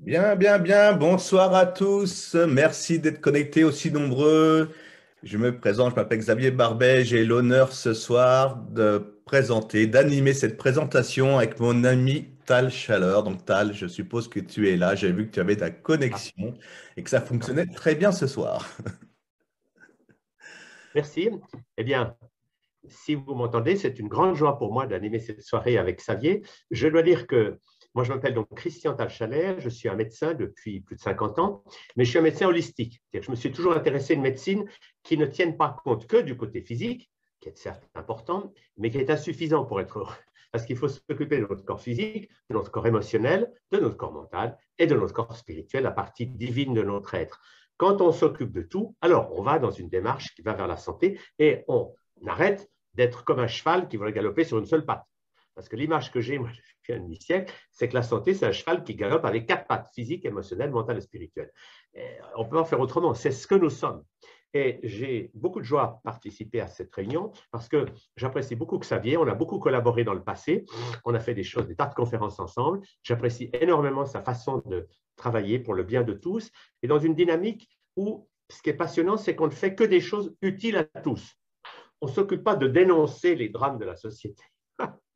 Bien, bien, bien. Bonsoir à tous. Merci d'être connectés aussi nombreux. Je me présente, je m'appelle Xavier Barbet. J'ai l'honneur ce soir de présenter, d'animer cette présentation avec mon ami Tal Chaleur. Donc Tal, je suppose que tu es là. J'ai vu que tu avais ta Ah, connexion et que ça fonctionnait très bien ce soir. merci. Eh bien, si vous m'entendez, c'est une grande joie pour moi d'animer cette soirée avec Xavier. Je dois dire que moi, je m'appelle donc Christian Talchaler, je suis un médecin depuis plus de 50 ans, mais je suis un médecin holistique. C'est-à-dire que je me suis toujours intéressé à une médecine qui ne tienne pas compte que du côté physique, qui est certes important, mais qui est insuffisant pour être heureux. Parce qu'il faut s'occuper de notre corps physique, de notre corps émotionnel, de notre corps mental et de notre corps spirituel, la partie divine de notre être. Quand on s'occupe de tout, alors on va dans une démarche qui va vers la santé et on arrête d'être comme un cheval qui veut galoper sur une seule patte. Parce que l'image que j'ai, moi, depuis un demi-siècle, c'est que la santé, c'est un cheval qui galope avec quatre pattes, physique, émotionnelle, mentale et spirituelle. Et on peut en faire autrement, c'est ce que nous sommes. Et j'ai beaucoup de joie à participer à cette réunion parce que j'apprécie beaucoup Xavier, on a beaucoup collaboré dans le passé, on a fait des choses, des tas de conférences ensemble, j'apprécie énormément sa façon de travailler pour le bien de tous et dans une dynamique où ce qui est passionnant, c'est qu'on ne fait que des choses utiles à tous. On ne s'occupe pas de dénoncer les drames de la société.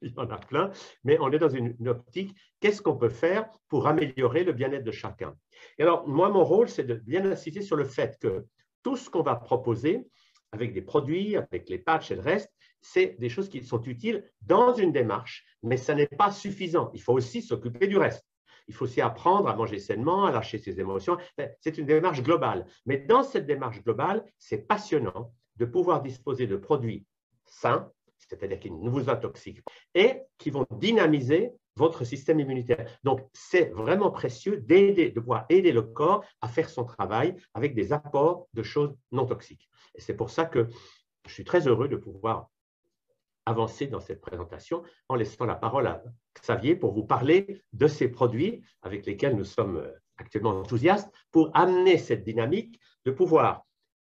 Il y en a plein, mais on est dans une optique, qu'est-ce qu'on peut faire pour améliorer le bien-être de chacun? Et alors, moi, mon rôle, c'est de bien insister sur le fait que tout ce qu'on va proposer, avec des produits, avec les patchs et le reste, c'est des choses qui sont utiles dans une démarche, mais ça n'est pas suffisant. Il faut aussi s'occuper du reste. Il faut aussi apprendre à manger sainement, à lâcher ses émotions. C'est une démarche globale. Mais dans cette démarche globale, c'est passionnant de pouvoir disposer de produits sains, c'est-à-dire qui ne vous intoxiquent pas, et qui vont dynamiser votre système immunitaire. Donc, c'est vraiment précieux d'aider, de pouvoir aider le corps à faire son travail avec des apports de choses non toxiques. Et c'est pour ça que je suis très heureux de pouvoir avancer dans cette présentation en laissant la parole à Xavier pour vous parler de ces produits avec lesquels nous sommes actuellement enthousiastes pour amener cette dynamique de pouvoir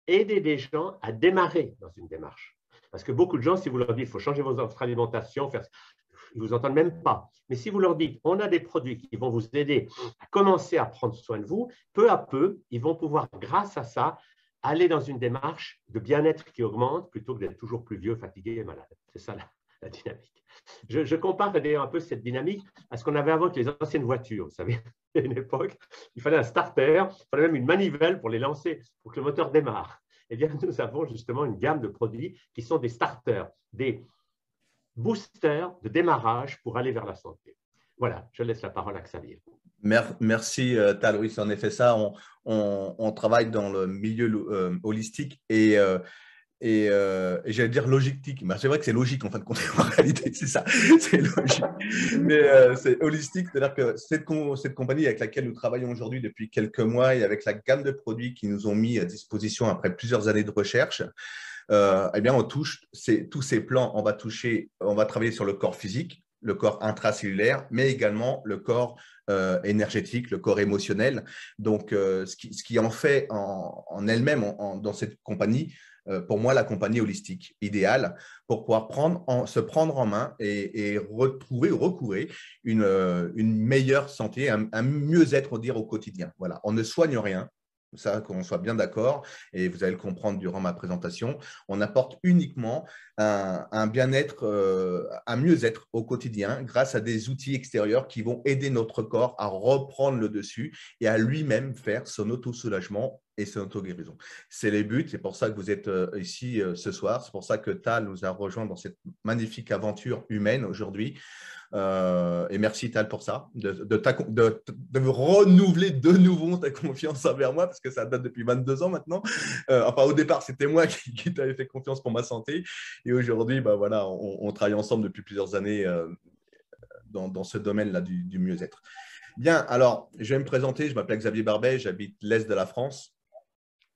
aider des gens à démarrer dans une démarche. Parce que beaucoup de gens, si vous leur dites qu'il faut changer votre alimentation, faire, ils ne vous entendent même pas. Mais si vous leur dites on a des produits qui vont vous aider à commencer à prendre soin de vous, peu à peu, ils vont pouvoir, grâce à ça, aller dans une démarche de bien-être qui augmente plutôt que d'être toujours plus vieux, fatigué et malade. C'est ça la dynamique. Je compare d'ailleurs un peu cette dynamique à ce qu'on avait avant avec les anciennes voitures. Vous savez, à une époque, il fallait un starter, il fallait même une manivelle pour les lancer, pour que le moteur démarre. Eh bien, nous avons justement une gamme de produits qui sont des starters, des boosters de démarrage pour aller vers la santé. Voilà, je laisse la parole à Xavier. Merci, Tal. Oui, c'est en effet ça. On travaille dans le milieu holistique et j'allais dire logique. Mais c'est vrai que c'est logique en fin de compte. En réalité, c'est ça. C'est logique. Mais c'est holistique, c'est-à-dire que cette compagnie avec laquelle nous travaillons aujourd'hui depuis quelques mois et avec la gamme de produits qui nous ont mis à disposition après plusieurs années de recherche, eh bien, on touche tous ces plans. On va travailler sur le corps physique, le corps intracellulaire, mais également le corps énergétique, le corps émotionnel. Donc, ce qui en fait en elle-même, dans cette compagnie, pour moi, la compagnie holistique idéale pour pouvoir se prendre en main et retrouver ou recouvrer une meilleure santé, un mieux-être, dire, au quotidien. Voilà, on ne soigne rien. Ça, qu'on soit bien d'accord, et vous allez le comprendre durant ma présentation, on apporte uniquement un bien-être, un mieux-être au quotidien grâce à des outils extérieurs qui vont aider notre corps à reprendre le dessus et à lui-même faire son auto-soulagement et son auto-guérison. C'est les buts, c'est pour ça que vous êtes ici ce soir, c'est pour ça que Tal nous a rejoint dans cette magnifique aventure humaine aujourd'hui. Et merci Tal pour ça, de me renouveler de nouveau ta confiance envers moi, parce que ça date depuis 22 ans maintenant. Enfin, au départ, c'était moi qui t'avais fait confiance pour ma santé. Et aujourd'hui, bah, voilà, on travaille ensemble depuis plusieurs années dans ce domaine-là du mieux-être. Bien, alors, je vais me présenter. Je m'appelle Xavier Barbet, j'habite l'Est de la France.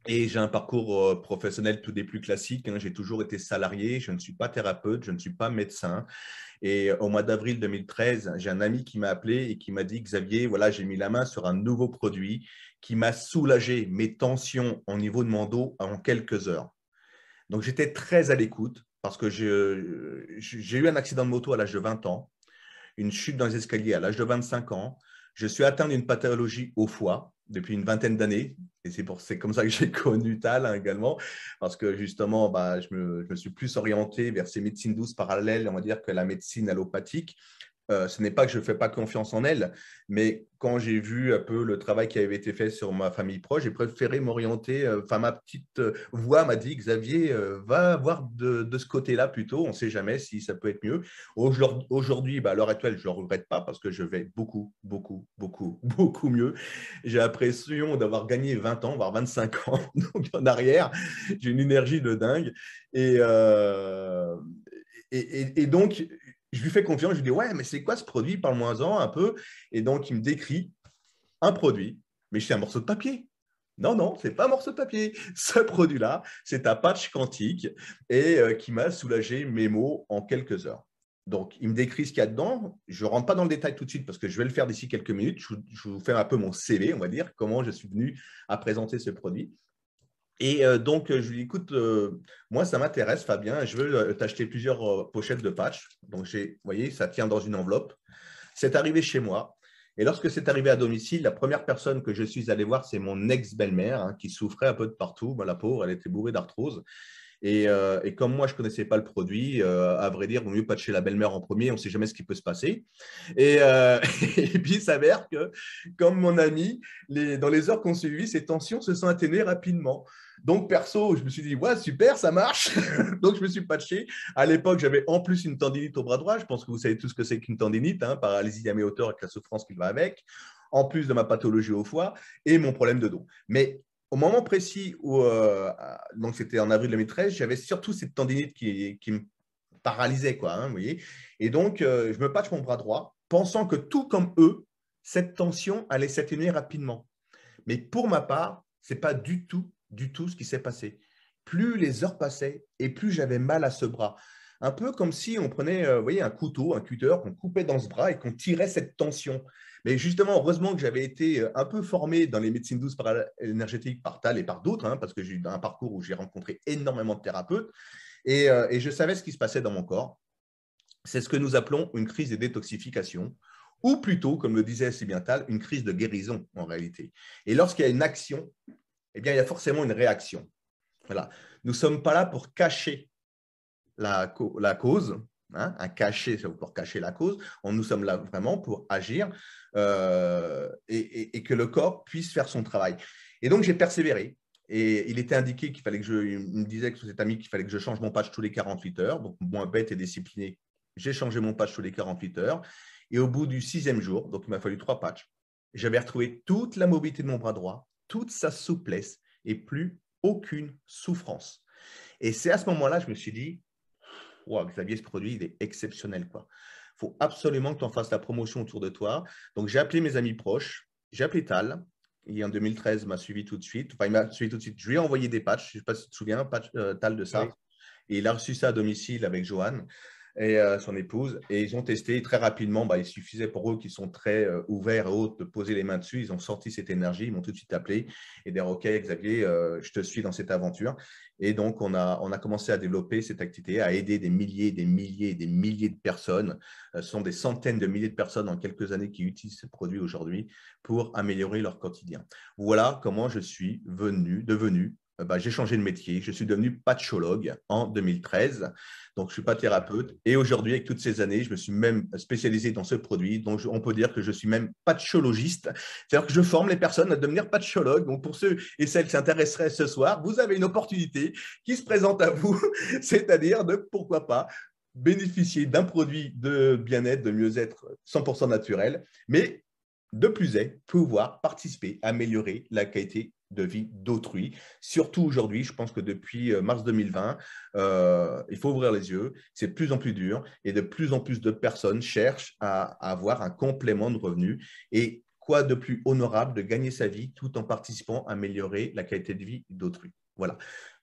Et j'ai un parcours professionnel tout des plus classiques, hein. J'ai toujours été salarié, je ne suis pas thérapeute, je ne suis pas médecin. Et au mois d'avril 2013, j'ai un ami qui m'a appelé et qui m'a dit, Xavier, voilà, j'ai mis la main sur un nouveau produit qui m'a soulagé mes tensions au niveau de mon dos en quelques heures. Donc j'étais très à l'écoute parce que j'ai eu un accident de moto à l'âge de 20 ans, une chute dans les escaliers à l'âge de 25 ans. Je suis atteint d'une pathologie au foie depuis une vingtaine d'années. Et c'est comme ça que j'ai connu Tal, hein, également, parce que justement, bah, je me suis plus orienté vers ces médecines douces parallèles, on va dire, que la médecine allopathique. Ce n'est pas que je ne fais pas confiance en elle, mais quand j'ai vu un peu le travail qui avait été fait sur ma famille proche, j'ai préféré m'orienter. Enfin, ma petite voix m'a dit, Xavier, va voir de ce côté-là plutôt. On ne sait jamais si ça peut être mieux. Aujourd'hui, bah, à l'heure actuelle, je ne le regrette pas parce que je vais beaucoup, beaucoup, beaucoup, beaucoup mieux. J'ai l'impression d'avoir gagné 20 ans, voire 25 ans donc en arrière. J'ai une énergie de dingue. Et, euh, et donc, je lui fais confiance, je lui dis, ouais, mais c'est quoi ce produit? Parle-moi-en un peu. Et donc, il me décrit un produit, mais c'est un morceau de papier. Non, non, c'est pas un morceau de papier. Ce produit-là, c'est un patch quantique et qui m'a soulagé mes maux en quelques heures. Donc, il me décrit ce qu'il y a dedans. Je ne rentre pas dans le détail tout de suite parce que je vais le faire d'ici quelques minutes. Je vous fais un peu mon CV, on va dire, comment je suis venu à présenter ce produit. Et donc, je lui dis, écoute, moi, ça m'intéresse, Fabien, je veux t'acheter plusieurs pochettes de patch. Donc, vous voyez, ça tient dans une enveloppe. C'est arrivé chez moi. Et lorsque c'est arrivé à domicile, la première personne que je suis allé voir, c'est mon ex-belle-mère, hein, qui souffrait un peu de partout. Ben, la pauvre, elle était bourrée d'arthrose. Et comme moi, je ne connaissais pas le produit, à vrai dire, il vaut mieux patcher la belle-mère en premier, on ne sait jamais ce qui peut se passer. Et, et puis, il s'avère que, comme mon ami, dans les heures qu'on suivi, ces tensions se sont atténuées rapidement. Donc, perso, je me suis dit, ouais, super, ça marche. Donc, je me suis patché. À l'époque, j'avais en plus une tendinite au bras droit. Je pense que vous savez tout ce que c'est qu'une tendinite, hein, paralysie à mi-hauteur avec la souffrance qui va avec, en plus de ma pathologie au foie et mon problème de dos. Mais au moment précis où, donc c'était en avril 2013, j'avais surtout cette tendinite qui me paralysait, quoi, hein, vous voyez. Et donc, je me patche mon bras droit, pensant que tout comme eux, cette tension allait s'atténuer rapidement. Mais pour ma part, ce n'est pas du tout ce qui s'est passé. Plus les heures passaient et plus j'avais mal à ce bras. Un peu comme si on prenait vous voyez, un couteau, un cutter, qu'on coupait dans ce bras et qu'on tirait cette tension. Mais justement, heureusement que j'avais été un peu formé dans les médecines douces énergétiques par Tal et par d'autres, hein, parce que j'ai eu un parcours où j'ai rencontré énormément de thérapeutes et je savais ce qui se passait dans mon corps. C'est ce que nous appelons une crise de détoxification, ou plutôt, comme le disait si bien Tal, une crise de guérison en réalité. Et lorsqu'il y a une action, eh bien, il y a forcément une réaction. Voilà. Nous ne sommes pas là pour cacher la cause, hein, pour cacher la cause. Nous sommes là vraiment pour agir et que le corps puisse faire son travail. Et donc, j'ai persévéré. Et il était indiqué qu'il fallait que il me disait que cet ami qu'il fallait que je change mon patch tous les 48 heures. Donc, moins bête et discipliné, j'ai changé mon patch tous les 48 heures. Et au bout du 6e jour, donc il m'a fallu 3 patchs, j'avais retrouvé toute la mobilité de mon bras droit, toute sa souplesse et plus aucune souffrance. Et c'est à ce moment-là que je me suis dit, wow, Xavier, ce produit, il est exceptionnel, quoi. Il faut absolument que tu en fasses la promotion autour de toi. Donc, j'ai appelé mes amis proches, j'ai appelé Tal. Et en 2013, il m'a suivi tout de suite. Enfin, il m'a suivi tout de suite. Je lui ai envoyé des patchs. Je ne sais pas si tu te souviens, Tal de ça. Oui. Et il a reçu ça à domicile avec Joanne et son épouse. Et ils ont testé très rapidement. Bah, il suffisait pour eux qui sont très ouverts et autres de poser les mains dessus. Ils ont sorti cette énergie. Ils m'ont tout de suite appelé et dire OK, Xavier, je te suis dans cette aventure. Et donc, on a commencé à développer cette activité, à aider des milliers, des milliers, des milliers de personnes. Ce sont des centaines de milliers de personnes en quelques années qui utilisent ce produit aujourd'hui pour améliorer leur quotidien. Voilà comment je suis devenu. J'ai changé de métier. Je suis devenu patchologue en 2013. Donc, je ne suis pas thérapeute. Et aujourd'hui, avec toutes ces années, je me suis même spécialisé dans ce produit. Donc, on peut dire que je suis même patchologiste. C'est-à-dire que je forme les personnes à devenir patchologues. Donc, pour ceux et celles qui s'intéresseraient ce soir, vous avez une opportunité qui se présente à vous, c'est-à-dire de, pourquoi pas, bénéficier d'un produit de bien-être, de mieux-être 100% naturel, mais de plus est, pouvoir participer, améliorer la qualité de vie d'autrui. Surtout aujourd'hui, je pense que depuis mars 2020, il faut ouvrir les yeux, c'est de plus en plus dur et de plus en plus de personnes cherchent à avoir un complément de revenus. Et quoi de plus honorable de gagner sa vie tout en participant à améliorer la qualité de vie d'autrui. Voilà,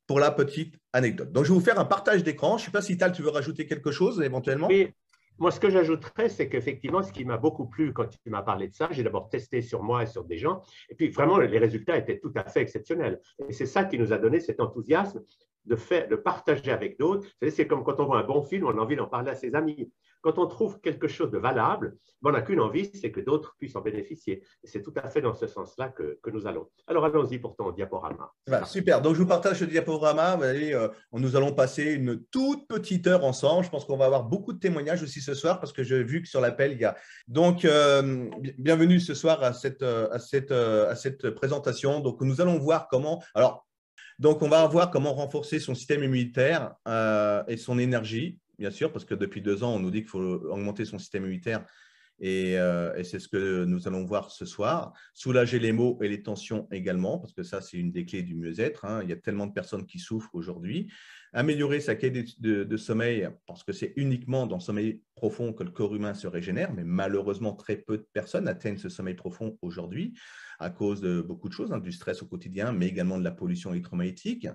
pour la petite anecdote. Donc, je vais vous faire un partage d'écran. Je ne sais pas si Tal, tu veux rajouter quelque chose éventuellement? Oui. Moi, ce que j'ajouterais, c'est qu'effectivement, ce qui m'a beaucoup plu quand tu m'as parlé de ça, j'ai d'abord testé sur moi et sur des gens, et puis vraiment, les résultats étaient tout à fait exceptionnels. Et c'est ça qui nous a donné cet enthousiasme de partager avec d'autres. C'est comme quand on voit un bon film, on a envie d'en parler à ses amis. quand on trouve quelque chose de valable, on n'a qu'une envie, c'est que d'autres puissent en bénéficier. Et c'est tout à fait dans ce sens-là que nous allons. Alors, allons-y pour ton diaporama. Voilà, super. Donc, je vous partage ce diaporama. Vous voyez, nous allons passer une toute petite heure ensemble. Je pense qu'on va avoir beaucoup de témoignages aussi ce soir parce que j'ai vu que sur l'appel, il y a… Donc, bienvenue ce soir à cette présentation. Donc, nous allons voir comment… Alors, donc, on va voir comment renforcer son système immunitaire et son énergie, bien sûr, parce que depuis 2 ans, on nous dit qu'il faut augmenter son système immunitaire. Et c'est ce que nous allons voir ce soir. Soulager les maux et les tensions également, parce que ça, c'est une des clés du mieux-être. Il y a tellement de personnes qui souffrent aujourd'hui. Améliorer sa qualité de sommeil, parce que c'est uniquement dans le sommeil profond que le corps humain se régénère, mais malheureusement, très peu de personnes atteignent ce sommeil profond aujourd'hui à cause de beaucoup de choses, du stress au quotidien, mais également de la pollution électromagnétique.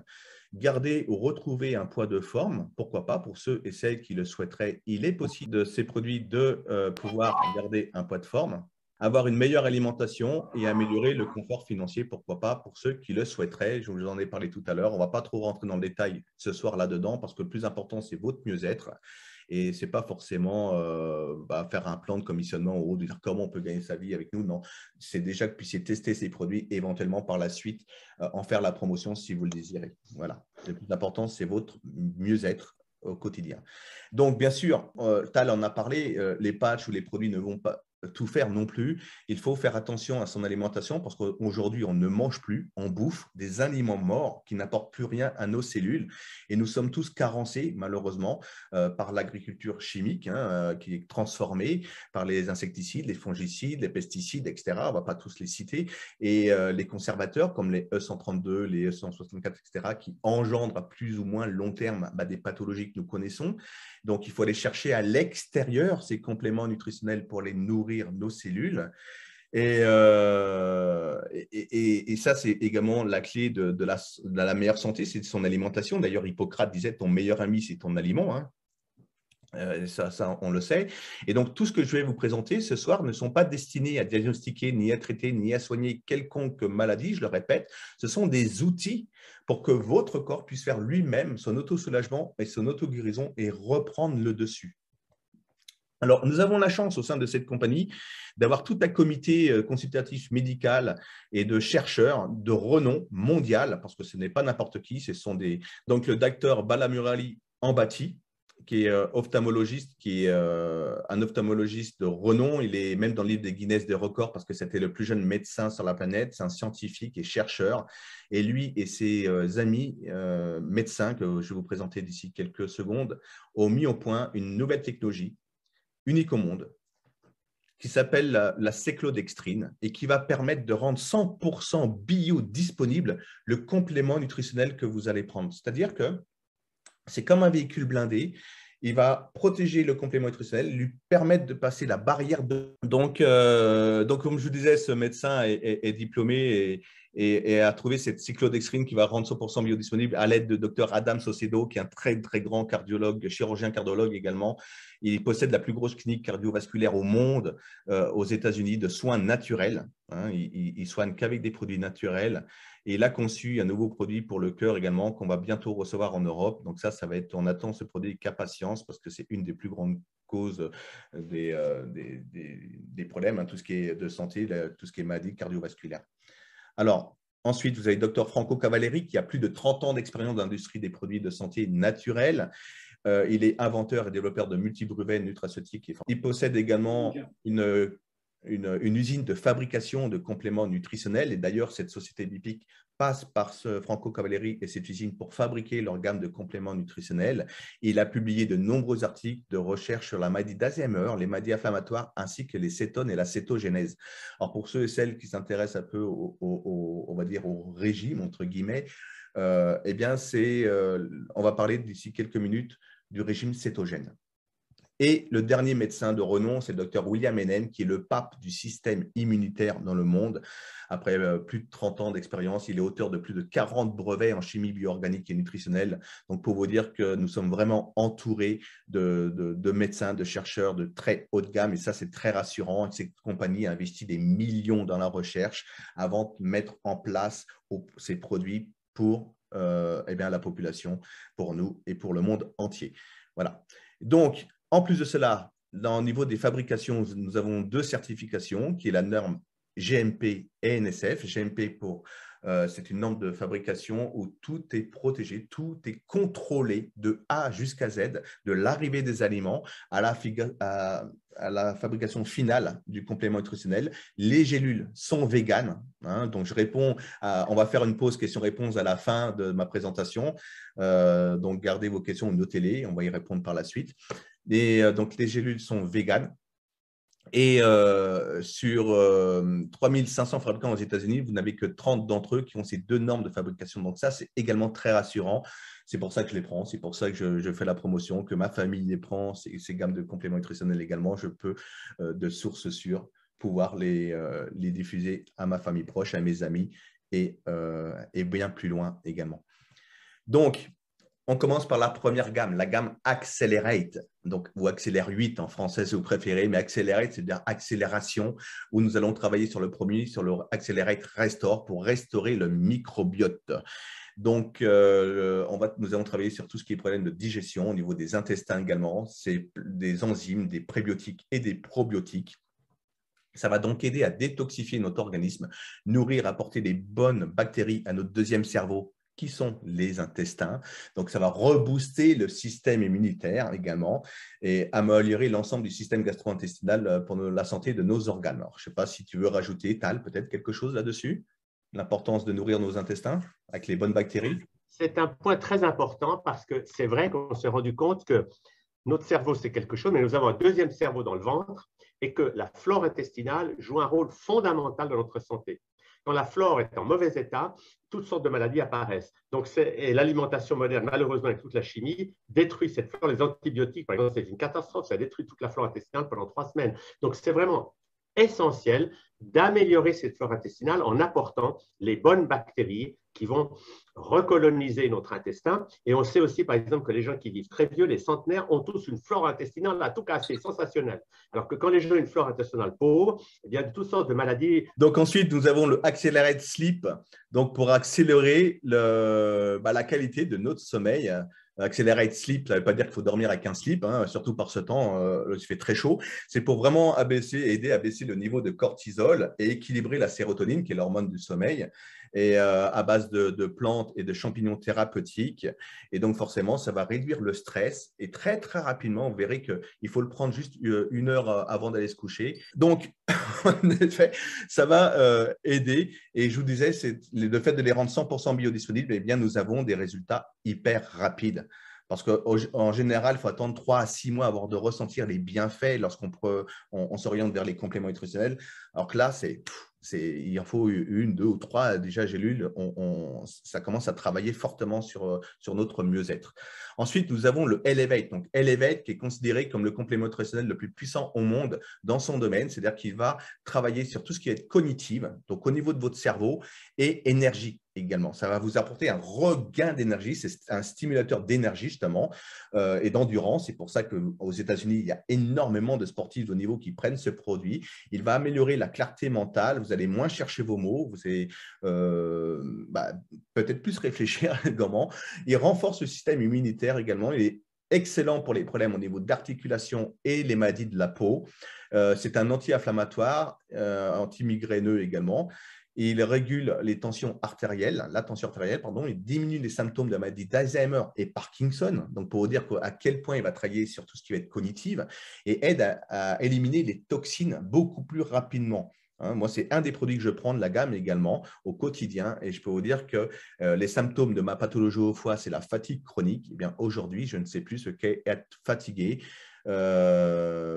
Garder ou retrouver un poids de forme, pourquoi pas, pour ceux et celles qui le souhaiteraient. Il est possible de ces produits de pouvoir garder un poids de forme, avoir une meilleure alimentation et améliorer le confort financier, pourquoi pas, pour ceux qui le souhaiteraient. Je vous en ai parlé tout à l'heure. On ne va pas trop rentrer dans le détail ce soir là-dedans parce que le plus important, c'est votre mieux-être. Et ce n'est pas forcément faire un plan de commissionnement ou de dire comment on peut gagner sa vie avec nous. Non, c'est déjà que vous puissiez tester ces produits, éventuellement par la suite en faire la promotion si vous le désirez. Voilà. Le plus important, c'est votre mieux-être au quotidien. Donc, bien sûr, Tal en a parlé, les patchs ou les produits ne vont pas tout faire non plus. Il faut faire attention à son alimentation parce qu'aujourd'hui, on ne mange plus, on bouffe des aliments morts qui n'apportent plus rien à nos cellules. Et nous sommes tous carencés, malheureusement, par l'agriculture chimique qui est transformée, par les insecticides, les fongicides, les pesticides, etc. On ne va pas tous les citer. Et les conservateurs comme les E132, les E164, etc., qui engendrent à plus ou moins long terme des pathologies que nous connaissons. Donc, il faut aller chercher à l'extérieur ces compléments nutritionnels pour les nourrir nos cellules. Et ça, c'est également la clé de la meilleure santé, c'est son alimentation. D'ailleurs, Hippocrate disait « ton meilleur ami, c'est ton aliment ». Ça, on le sait. Et donc, tout ce que je vais vous présenter ce soir ne sont pas destinés à diagnostiquer, ni à traiter, ni à soigner quelconque maladie, je le répète. Ce sont des outils pour que votre corps puisse faire lui-même son auto-soulagement et son auto-guérison et reprendre le dessus. Alors, nous avons la chance au sein de cette compagnie d'avoir tout un comité consultatif médical et de chercheurs de renom mondial, parce que ce n'est pas n'importe qui, ce sont des… Donc, le docteur Balamurali Ambati, qui est ophtalmologiste, qui est un ophtalmologiste de renom. Il est même dans le livre des Guinness des records parce que c'était le plus jeune médecin sur la planète. C'est un scientifique et chercheur. Et lui et ses amis médecins, que je vais vous présenter d'ici quelques secondes, ont mis au point une nouvelle technologie unique au monde qui s'appelle la cyclodextrine et qui va permettre de rendre 100% biodisponible le complément nutritionnel que vous allez prendre. C'est-à-dire que c'est comme un véhicule blindé. Il va protéger le complément nutritionnel, lui permettre de passer la barrière de… Donc, comme je vous disais, ce médecin est diplômé et a trouvé cette cyclodextrine qui va rendre 100% biodisponible à l'aide de Dr Adam Saucedo, qui est un très, très grand cardiologue, chirurgien cardiologue également. Il possède la plus grosse clinique cardiovasculaire au monde, aux États-Unis, de soins naturels. Il soigne qu'avec des produits naturels. Et il a conçu un nouveau produit pour le cœur également qu'on va bientôt recevoir en Europe. Donc ça va être… On attend ce produit qu'à patience parce que c'est une des plus grandes causes des problèmes, tout ce qui est de santé, tout ce qui est maladie cardiovasculaire. Alors, ensuite, vous avez Dr Franco Cavalleri qui a plus de 30 ans d'expérience dans l'industrie des produits de santé naturels. Il est inventeur et développeur de multi-brevets nutraceutiques. Il possède également une usine de fabrication de compléments nutritionnels. Et d'ailleurs, cette société BIPIC passe par ce Franco Cavalleri et cette usine pour fabriquer leur gamme de compléments nutritionnels. Il a publié de nombreux articles de recherche sur la maladie d'Alzheimer, les maladies inflammatoires, ainsi que les cétones et la cétogénèse. Alors, pour ceux et celles qui s'intéressent un peu on va dire au régime, entre guillemets, eh bien, on va parler d'ici quelques minutes du régime cétogène. Et le dernier médecin de renom, c'est le docteur William Henen, qui est le pape du système immunitaire dans le monde. Après plus de 30 ans d'expérience, il est auteur de plus de 40 brevets en chimie bioorganique et nutritionnelle. Donc, pour vous dire que nous sommes vraiment entourés de médecins, de chercheurs de très haut de gamme. Et ça, c'est très rassurant. Cette compagnie a investi des millions dans la recherche avant de mettre en place ces produits pour la population, pour nous et pour le monde entier. Voilà. Donc, en plus de cela, au niveau des fabrications, nous avons 2 certifications, qui est la norme GMP et NSF. GMP c'est une norme de fabrication où tout est protégé, tout est contrôlé de A jusqu'à Z, de l'arrivée des aliments à la fabrication finale du complément nutritionnel. Les gélules sont véganes, hein, donc on va faire une pause questions-réponses à la fin de ma présentation. Donc gardez vos questions, notez-les, on va y répondre par la suite. Donc les gélules sont véganes. Et sur 3500 fabricants aux États-Unis, vous n'avez que 30 d'entre eux qui ont ces 2 normes de fabrication. Donc ça, c'est également très rassurant. C'est pour ça que je les prends, c'est pour ça que je fais la promotion, que ma famille les prend, ces gammes de compléments nutritionnels également. Je peux, de sources sûres, pouvoir les diffuser à ma famille proche, à mes amis et bien plus loin également. Donc, on commence par la première gamme, la gamme Accelerate, donc, ou Accélère 8 en français si vous préférez, mais Accelerate, c'est-à-dire accélération, où nous allons travailler sur le premier, sur le Accelerate Restore pour restaurer le microbiote. Donc, nous allons travailler sur tout ce qui est problème de digestion au niveau des intestins également, c'est des enzymes, des prébiotiques et des probiotiques. Ça va donc aider à détoxifier notre organisme, nourrir, apporter des bonnes bactéries à notre deuxième cerveau, qui sont les intestins. Donc, ça va rebooster le système immunitaire également et améliorer l'ensemble du système gastro-intestinal pour la santé de nos organes. Alors, je ne sais pas si tu veux rajouter, Tal, peut-être quelque chose là-dessus? L'importance de nourrir nos intestins avec les bonnes bactéries? C'est un point très important parce que c'est vrai qu'on s'est rendu compte que notre cerveau, c'est quelque chose, mais nous avons un deuxième cerveau dans le ventre et que la flore intestinale joue un rôle fondamental dans notre santé. Quand la flore est en mauvais état, toutes sortes de maladies apparaissent. Donc, et l'alimentation moderne, malheureusement, avec toute la chimie, détruit cette flore. Les antibiotiques, par exemple, c'est une catastrophe. Ça détruit toute la flore intestinale pendant 3 semaines. Donc, c'est vraiment essentiel d'améliorer cette flore intestinale en apportant les bonnes bactéries qui vont recoloniser notre intestin. Et on sait aussi, par exemple, que les gens qui vivent très vieux, les centenaires, ont tous une flore intestinale à tout casser, sensationnelle. Alors que quand les gens ont une flore intestinale pauvre, il y a toutes sortes de maladies. Donc ensuite, nous avons le Accelerate Sleep, donc pour accélérer la qualité de notre sommeil. Accelerate Sleep, ça ne veut pas dire qu'il faut dormir avec un slip, hein, surtout par ce temps, il fait très chaud. C'est pour vraiment aider à baisser le niveau de cortisol et équilibrer la sérotonine, qui est l'hormone du sommeil, et à base de plantes et de champignons thérapeutiques. Et donc, forcément, ça va réduire le stress. Et très, très rapidement, vous verrez qu'il faut le prendre juste 1 heure avant d'aller se coucher. Donc, en effet, ça va aider. Et je vous disais, c'est le fait de les rendre 100% biodisponibles, eh bien, nous avons des résultats hyper rapides. Parce qu'en général, il faut attendre 3 à 6 mois avant de ressentir les bienfaits lorsqu'on s'oriente vers les compléments nutritionnels. Alors que là, il en faut 1, 2 ou 3 déjà gélules. Ça commence à travailler fortement sur notre mieux-être. Ensuite, nous avons le Elevate. Donc, Elevate qui est considéré comme le complément nutritionnel le plus puissant au monde dans son domaine. C'est-à-dire qu'il va travailler sur tout ce qui est cognitif, donc au niveau de votre cerveau, et énergie également. Ça va vous apporter un regain d'énergie. C'est un stimulateur d'énergie justement et d'endurance. C'est pour ça qu'aux États-Unis, il y a énormément de sportifs de haut niveau qui prennent ce produit. Il va améliorer la clarté mentale. Vous allez moins chercher vos mots. Vous allez peut-être plus réfléchir également. Il renforce le système immunitaire également. Il est excellent pour les problèmes au niveau d'articulation et les maladies de la peau. C'est un anti-inflammatoire, anti-migraineux également. Il régule les tensions artérielles, la tension artérielle, pardon. Il diminue les symptômes de la maladie d'Alzheimer et Parkinson. Donc, pour vous dire à quel point il va travailler sur tout ce qui va être cognitif et aide à éliminer les toxines beaucoup plus rapidement. Moi, c'est un des produits que je prends de la gamme également au quotidien. Et je peux vous dire que les symptômes de ma pathologie au foie, c'est la fatigue chronique. Eh bien, aujourd'hui, je ne sais plus ce qu'est être fatigué. Là,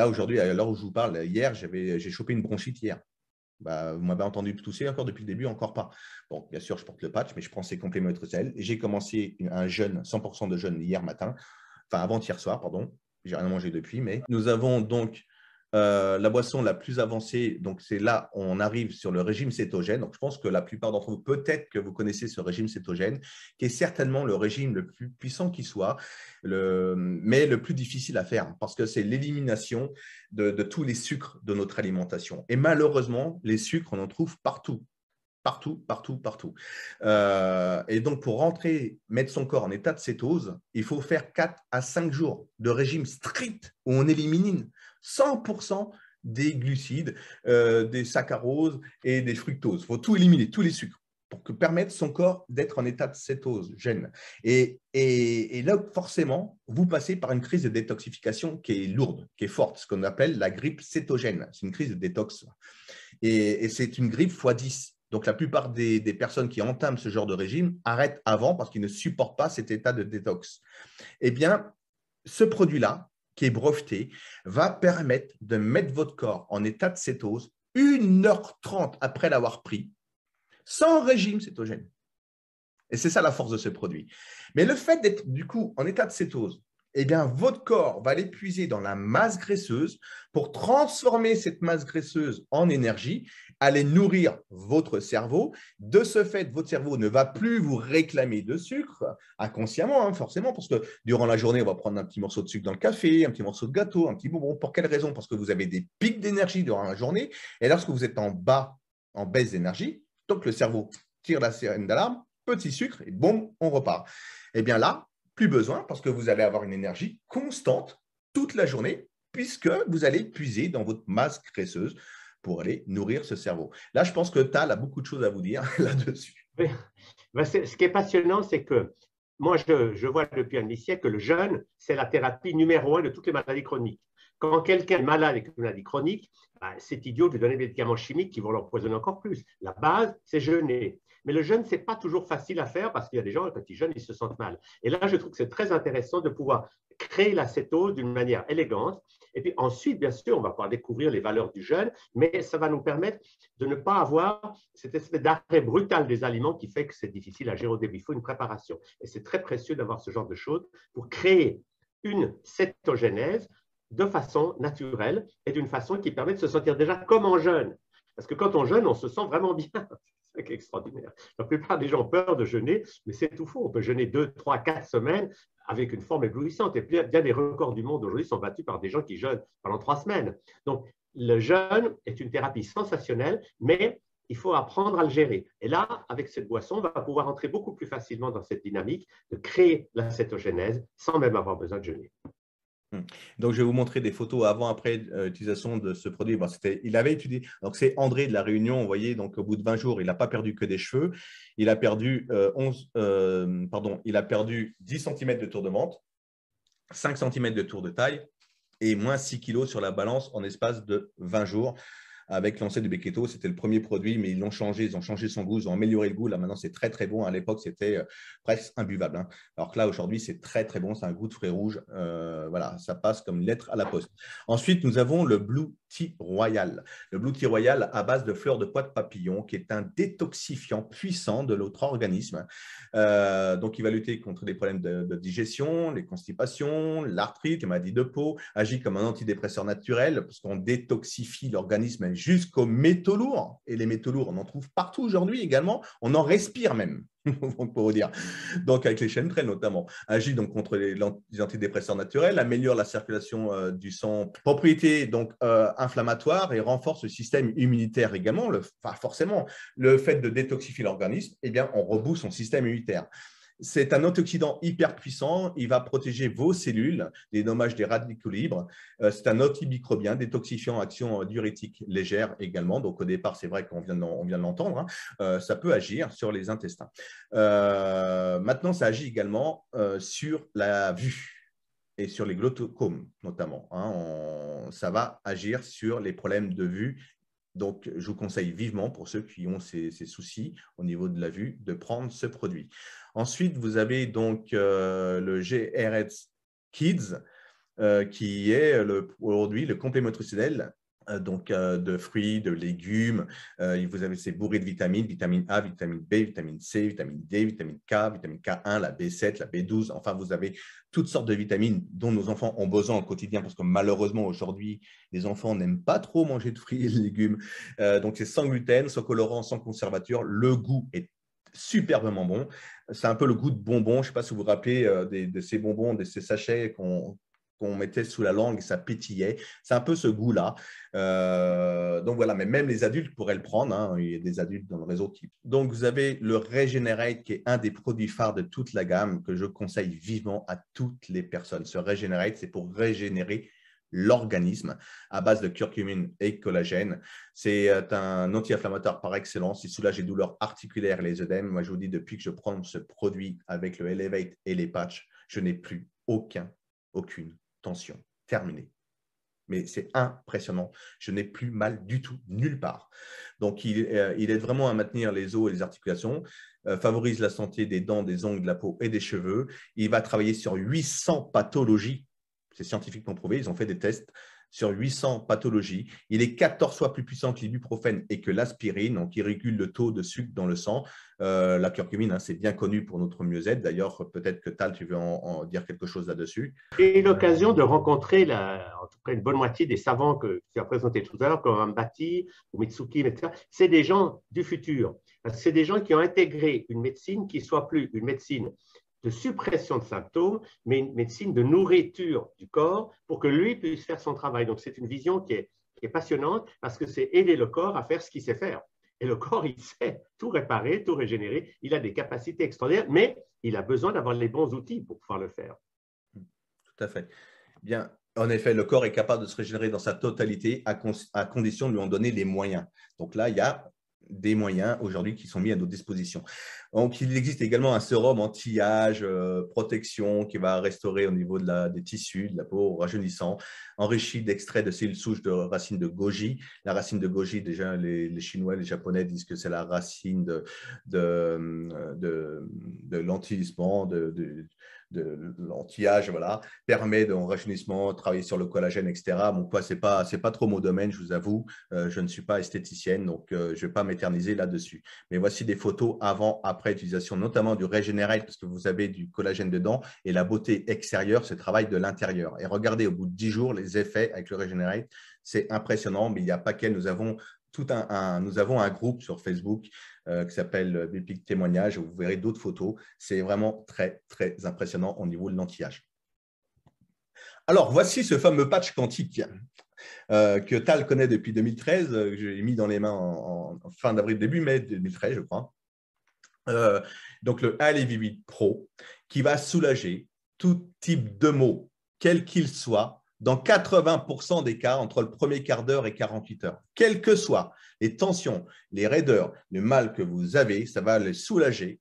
aujourd'hui, à l'heure où je vous parle, hier, j'ai chopé une bronchite hier. Vous m'avez entendu tousser encore depuis le début, encore pas. Bon, bien sûr, je porte le patch, mais je prends ces compléments nutritionnels. J'ai commencé un jeûne, 100% de jeûne hier matin, enfin avant-hier soir, pardon. J'ai rien mangé depuis, mais nous avons donc la boisson la plus avancée. Donc, c'est là on arrive sur le régime cétogène. Donc, je pense que la plupart d'entre vous, peut-être que vous connaissez ce régime cétogène, qui est certainement le régime le plus puissant qui soit, mais le plus difficile à faire parce que c'est l'élimination de tous les sucres de notre alimentation. Et malheureusement, les sucres, on en trouve partout. partout, partout, partout. Et donc, pour mettre son corps en état de cétose, il faut faire 4 à 5 jours de régime strict où on élimine 100% des glucides, des saccharoses et des fructoses. Il faut tout éliminer, tous les sucres, pour permettre son corps d'être en état de cétose gène. Et là, forcément, vous passez par une crise de détoxification qui est lourde, qui est forte, ce qu'on appelle la grippe cétogène. C'est une crise de détox. Et c'est une grippe x10. Donc, la plupart des personnes qui entament ce genre de régime arrêtent avant parce qu'ils ne supportent pas cet état de détox. Eh bien, ce produit-là, qui est breveté, va permettre de mettre votre corps en état de cétose 1h30 après l'avoir pris, sans régime cétogène. Et c'est ça la force de ce produit. Mais le fait d'être du coup en état de cétose, eh bien, votre corps va l'épuiser dans la masse graisseuse pour transformer cette masse graisseuse en énergie, aller nourrir votre cerveau. De ce fait, votre cerveau ne va plus vous réclamer de sucre, inconsciemment, hein, forcément, parce que durant la journée, on va prendre un petit morceau de sucre dans le café, un petit morceau de gâteau, un petit bonbon. Pour quelle raison? Parce que vous avez des pics d'énergie durant la journée. Et lorsque vous êtes en baisse d'énergie, donc le cerveau tire la sirène d'alarme, petit sucre, et boum, on repart. Eh bien là, plus besoin parce que vous allez avoir une énergie constante toute la journée puisque vous allez puiser dans votre masse graisseuse pour aller nourrir ce cerveau. Là, je pense que Tal a beaucoup de choses à vous dire là-dessus. Oui. Ben, ce qui est passionnant, c'est que moi, je vois depuis un demi-siècle que le jeûne, c'est la thérapie numéro 1 de toutes les maladies chroniques. Quand quelqu'un est malade avec une maladie chronique, ben, c'est idiot de lui donner des médicaments chimiques qui vont l'empoisonner encore plus. La base, c'est jeûner. Mais le jeûne, ce n'est pas toujours facile à faire parce qu'il y a des gens, quand ils jeûnent, ils se sentent mal. Et là, je trouve que c'est très intéressant de pouvoir créer la cétose d'une manière élégante. Et puis ensuite, bien sûr, on va pouvoir découvrir les valeurs du jeûne, mais ça va nous permettre de ne pas avoir cette espèce d'arrêt brutal des aliments qui fait que c'est difficile à gérer au début. Il faut une préparation. Et c'est très précieux d'avoir ce genre de choses pour créer une cétogénèse de façon naturelle et d'une façon qui permet de se sentir déjà comme en jeûne. Parce que quand on jeûne, on se sent vraiment bien. C'est ça qui est extraordinaire. La plupart des gens ont peur de jeûner, mais c'est tout faux. On peut jeûner 2, 3, 4 semaines avec une forme éblouissante. Et bien des records du monde aujourd'hui sont battus par des gens qui jeûnent pendant 3 semaines. Donc, le jeûne est une thérapie sensationnelle, mais il faut apprendre à le gérer. Et là, avec cette boisson, on va pouvoir entrer beaucoup plus facilement dans cette dynamique de créer la cétogénèse sans même avoir besoin de jeûner. Donc, je vais vous montrer des photos avant-après utilisation de ce produit. Bon, il avait étudié. Donc, c'est André de La Réunion. Vous voyez, donc, au bout de 20 jours, il n'a pas perdu que des cheveux. Il a perdu, il a perdu 10 cm de tour de ventre, 5 cm de tour de taille et moins 6 kg sur la balance en espace de 20 jours. Avec l'ancêtre du Becketo, c'était le premier produit, mais ils l'ont changé, ils ont changé son goût, ils ont amélioré le goût. Là, maintenant, c'est très, très bon. À l'époque, c'était presque imbuvable. Hein. Alors que là, aujourd'hui, c'est très, très bon. C'est un goût de fruits rouges. Voilà, ça passe comme une lettre à la poste. Ensuite, nous avons le Blue Tea Royal. Le Blue Tea Royal à base de fleurs de pois de papillon, qui est un détoxifiant puissant de notre organisme. Donc, il va lutter contre les problèmes de digestion, les constipations, l'arthrite, les maladies de peau, agit comme un antidépresseur naturel parce qu'on détoxifie l'organisme jusqu'aux métaux lourds. Et les métaux lourds, on en trouve partout aujourd'hui également. On en respire même, pour vous dire. Donc, avec les chemtrails notamment. Agit donc contre les antidépresseurs naturels, améliore la circulation du sang, propriété donc inflammatoire et renforce le système immunitaire également. Forcément, le fait de détoxifier l'organisme, eh bien, on rebooste son système immunitaire. C'est un antioxydant hyper puissant. Il va protéger vos cellules des dommages des radicaux libres. C'est un antimicrobien, détoxifiant, action diurétique légère également. Donc, au départ, c'est vrai qu'on vient de l'entendre. Hein. Ça peut agir sur les intestins. Maintenant, ça agit également sur la vue et sur les glaucomes notamment. Hein. Ça va agir sur les problèmes de vue. Donc, je vous conseille vivement, pour ceux qui ont ces soucis au niveau de la vue, de prendre ce produit. Ensuite, vous avez donc le GRS Kids, qui est aujourd'hui le complément nutritionnel de fruits, de légumes. Vous avez, c'est bourré de vitamines, vitamine A, vitamine B, vitamine C, vitamine D, vitamine K1, la B7, la B12. Enfin, vous avez toutes sortes de vitamines dont nos enfants ont besoin au quotidien parce que malheureusement, aujourd'hui, les enfants n'aiment pas trop manger de fruits et de légumes. Donc, c'est sans gluten, sans colorant, sans conservateur. Le goût est superbement bon. C'est un peu le goût de bonbons. Je ne sais pas si vous vous rappelez de ces bonbons, de ces sachets qu'on mettait sous la langue et ça pétillait. C'est un peu ce goût-là. Donc voilà, mais même les adultes pourraient le prendre. Hein. Il y a des adultes dans le réseau qui… Donc vous avez le Regenerate qui est un des produits phares de toute la gamme que je conseille vivement à toutes les personnes. Ce Regenerate, c'est pour régénérer l'organisme à base de curcumine et collagène. C'est un anti-inflammatoire par excellence. Il soulage les douleurs articulaires et les œdèmes. Moi, je vous dis, depuis que je prends ce produit avec le Elevate et les patchs, je n'ai plus aucune tension. Terminé. Mais c'est impressionnant. Je n'ai plus mal du tout, nulle part. Donc, il aide vraiment à maintenir les os et les articulations, favorise la santé des dents, des ongles, de la peau et des cheveux. Il va travailler sur 800 pathologies. C'est scientifiquement prouvé. Ils ont fait des tests sur 800 pathologies. Il est 14 fois plus puissant que l'ibuprofène et que l'aspirine. Donc, il régule le taux de sucre dans le sang. La curcumine, hein, c'est bien connu pour notre mieux-être. D'ailleurs, peut-être que Tal, tu veux en dire quelque chose là-dessus. J'ai eu l'occasion de rencontrer en tout cas une bonne moitié des savants que tu as présentés tout à l'heure, comme Ambati ou Mitsuki, etc. C'est des gens du futur. C'est des gens qui ont intégré une médecine qui ne soit plus une médecine de suppression de symptômes, mais une médecine de nourriture du corps pour que lui puisse faire son travail. Donc, c'est une vision qui est passionnante parce que c'est aider le corps à faire ce qu'il sait faire. Et le corps, il sait tout réparer, tout régénérer. Il a des capacités extraordinaires, mais il a besoin d'avoir les bons outils pour pouvoir le faire. Tout à fait. Bien, en effet, le corps est capable de se régénérer dans sa totalité à condition de lui en donner les moyens. Donc là, il y a des moyens aujourd'hui qui sont mis à notre disposition. Donc, il existe également un sérum anti-âge, protection qui va restaurer au niveau des tissus, de la peau, rajeunissant, enrichi d'extraits de cellules souches de racines de goji. La racine de goji, déjà, les Chinois, les Japonais disent que c'est la racine de l'anti-vieillissement, de l'anti-âge, voilà, permet de rajeunissement, travailler sur le collagène, etc. Bon, quoi, c'est pas trop mon domaine, je vous avoue. Je ne suis pas esthéticienne, donc je ne vais pas m'éterniser là-dessus. Mais voici des photos avant, après utilisation, notamment du Regenerate, parce que vous avez du collagène dedans, et la beauté extérieure, c'est le travail de l'intérieur. Et regardez, au bout de 10 jours, les effets avec le Regenerate, c'est impressionnant, mais il n'y a pas qu'elle. Nous avons un groupe sur Facebook qui s'appelle Bipic Témoignage. Vous verrez d'autres photos. C'est vraiment très, très impressionnant au niveau de l'anti-âge. Alors, voici ce fameux patch quantique que Tal connaît depuis 2013, que j'ai mis dans les mains en fin d'avril, début mai 2013, je crois. Donc, le ALV8 Pro qui va soulager tout type de maux, quel qu'il soit, dans 80% des cas entre le premier quart d'heure et 48 heures. Quelles que soient les tensions, les raideurs, le mal que vous avez, ça va les soulager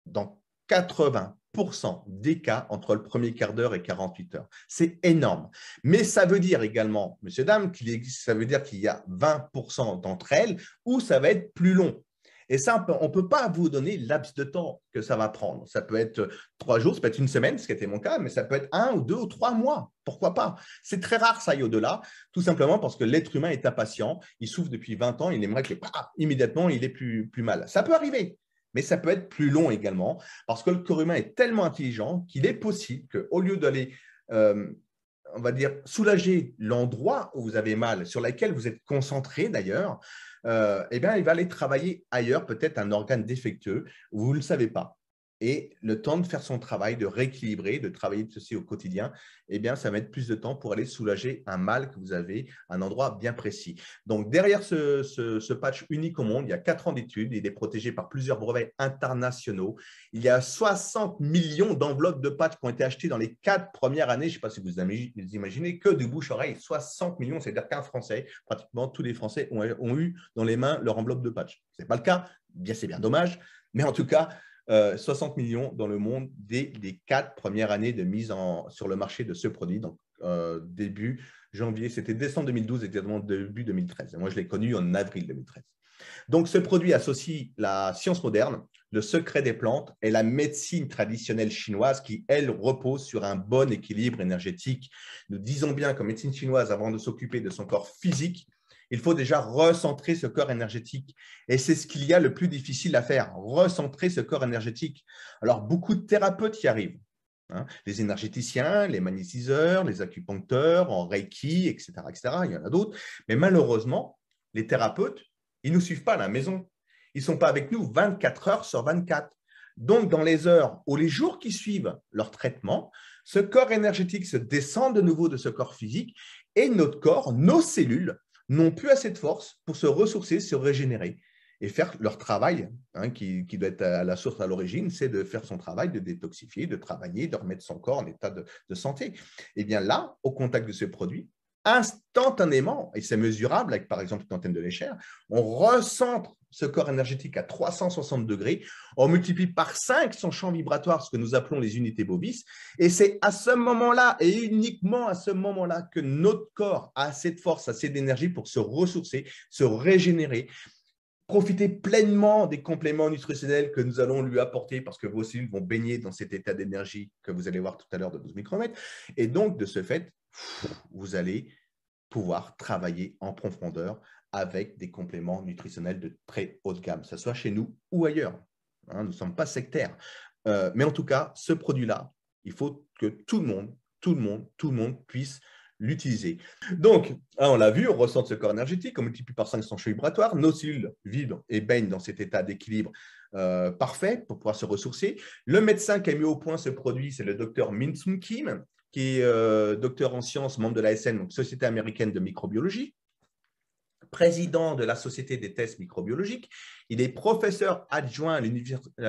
dans 80% des cas entre le premier quart d'heure et 48 heures. C'est énorme. Mais ça veut dire également, messieurs, dames, ça veut dire qu'il y a 20% d'entre elles où ça va être plus long. Et ça, on ne peut pas vous donner le laps de temps que ça va prendre. Ça peut être 3 jours, ça peut être une semaine, ce qui était mon cas, mais ça peut être 1 ou 2 ou 3 mois. Pourquoi pas? C'est très rare, ça aille au-delà, tout simplement parce que l'être humain est impatient. Il souffre depuis 20 ans, il aimerait que immédiatement, il ait plus mal. Ça peut arriver, mais ça peut être plus long également parce que le corps humain est tellement intelligent qu'il est possible qu'au lieu d'aller… on va dire, soulager l'endroit où vous avez mal, sur lequel vous êtes concentré d'ailleurs, eh bien, il va aller travailler ailleurs, peut-être un organe défectueux, où vous ne le savez pas. Et le temps de faire son travail, de rééquilibrer, de travailler de ceci au quotidien, eh bien, ça va mettre plus de temps pour aller soulager un mal que vous avez à un endroit bien précis. Donc, derrière ce patch unique au monde, il y a 4 ans d'études. Il est protégé par plusieurs brevets internationaux. Il y a 60 millions d'enveloppes de patchs qui ont été achetées dans les 4 premières années. Je ne sais pas si vous imaginez que du bouche-oreille. 60 millions, c'est-à-dire qu'un Français, pratiquement tous les Français ont eu dans les mains leur enveloppe de patch. Ce n'est pas le cas. Bien, c'est bien dommage. Mais en tout cas, 60 millions dans le monde dès les 4 premières années de mise sur le marché de ce produit. Donc, début janvier, c'était décembre 2012, exactement début 2013. Et moi, je l'ai connu en avril 2013. Donc, ce produit associe la science moderne, le secret des plantes et la médecine traditionnelle chinoise qui, elle, repose sur un bon équilibre énergétique. Nous disons bien qu'en médecine chinoise, avant de s'occuper de son corps physique, il faut déjà recentrer ce corps énergétique. Et c'est ce qu'il y a le plus difficile à faire, recentrer ce corps énergétique. Alors, beaucoup de thérapeutes y arrivent. Les énergéticiens, les magnétiseurs, les acupuncteurs, en Reiki, etc., etc. Il y en a d'autres. Mais malheureusement, les thérapeutes, ils ne nous suivent pas à la maison. Ils ne sont pas avec nous 24 heures sur 24. Donc, dans les heures ou les jours qui suivent leur traitement, Ce corps énergétique se descend de nouveau de ce corps physique et notre corps, nos cellules, n'ont plus assez de force pour se ressourcer, se régénérer et faire leur travail, hein, qui doit être à la source, à l'origine, c'est de faire son travail, de détoxifier, de travailler, de remettre son corps en état de santé. Et bien là, au contact de ce produit, instantanément, et c'est mesurable avec par exemple une antenne de Lécher, on recentre ce corps énergétique à 360 degrés, on multiplie par 5 son champ vibratoire, ce que nous appelons les unités bovis, et c'est à ce moment-là, et uniquement à ce moment-là, que notre corps a assez de force, assez d'énergie pour se ressourcer, se régénérer, profiter pleinement des compléments nutritionnels que nous allons lui apporter parce que vos cellules vont baigner dans cet état d'énergie que vous allez voir tout à l'heure de 12 micromètres. Et donc, de ce fait, vous allez pouvoir travailler en profondeur avec des compléments nutritionnels de très haute gamme, que ce soit chez nous ou ailleurs. Hein, nous ne sommes pas sectaires. Mais en tout cas, ce produit-là, il faut que tout le monde puisse l'utiliser. Donc, on l'a vu, on ressent ce corps énergétique, on multiplie par 5 son champ vibratoire, nos cellules vibrent et baignent dans cet état d'équilibre parfait pour pouvoir se ressourcer. Le médecin qui a mis au point ce produit, c'est le docteur Min-Sung Kim, qui est docteur en sciences, membre de l'ASN, donc Société américaine de microbiologie, président de la Société des tests microbiologiques. Il est professeur adjoint à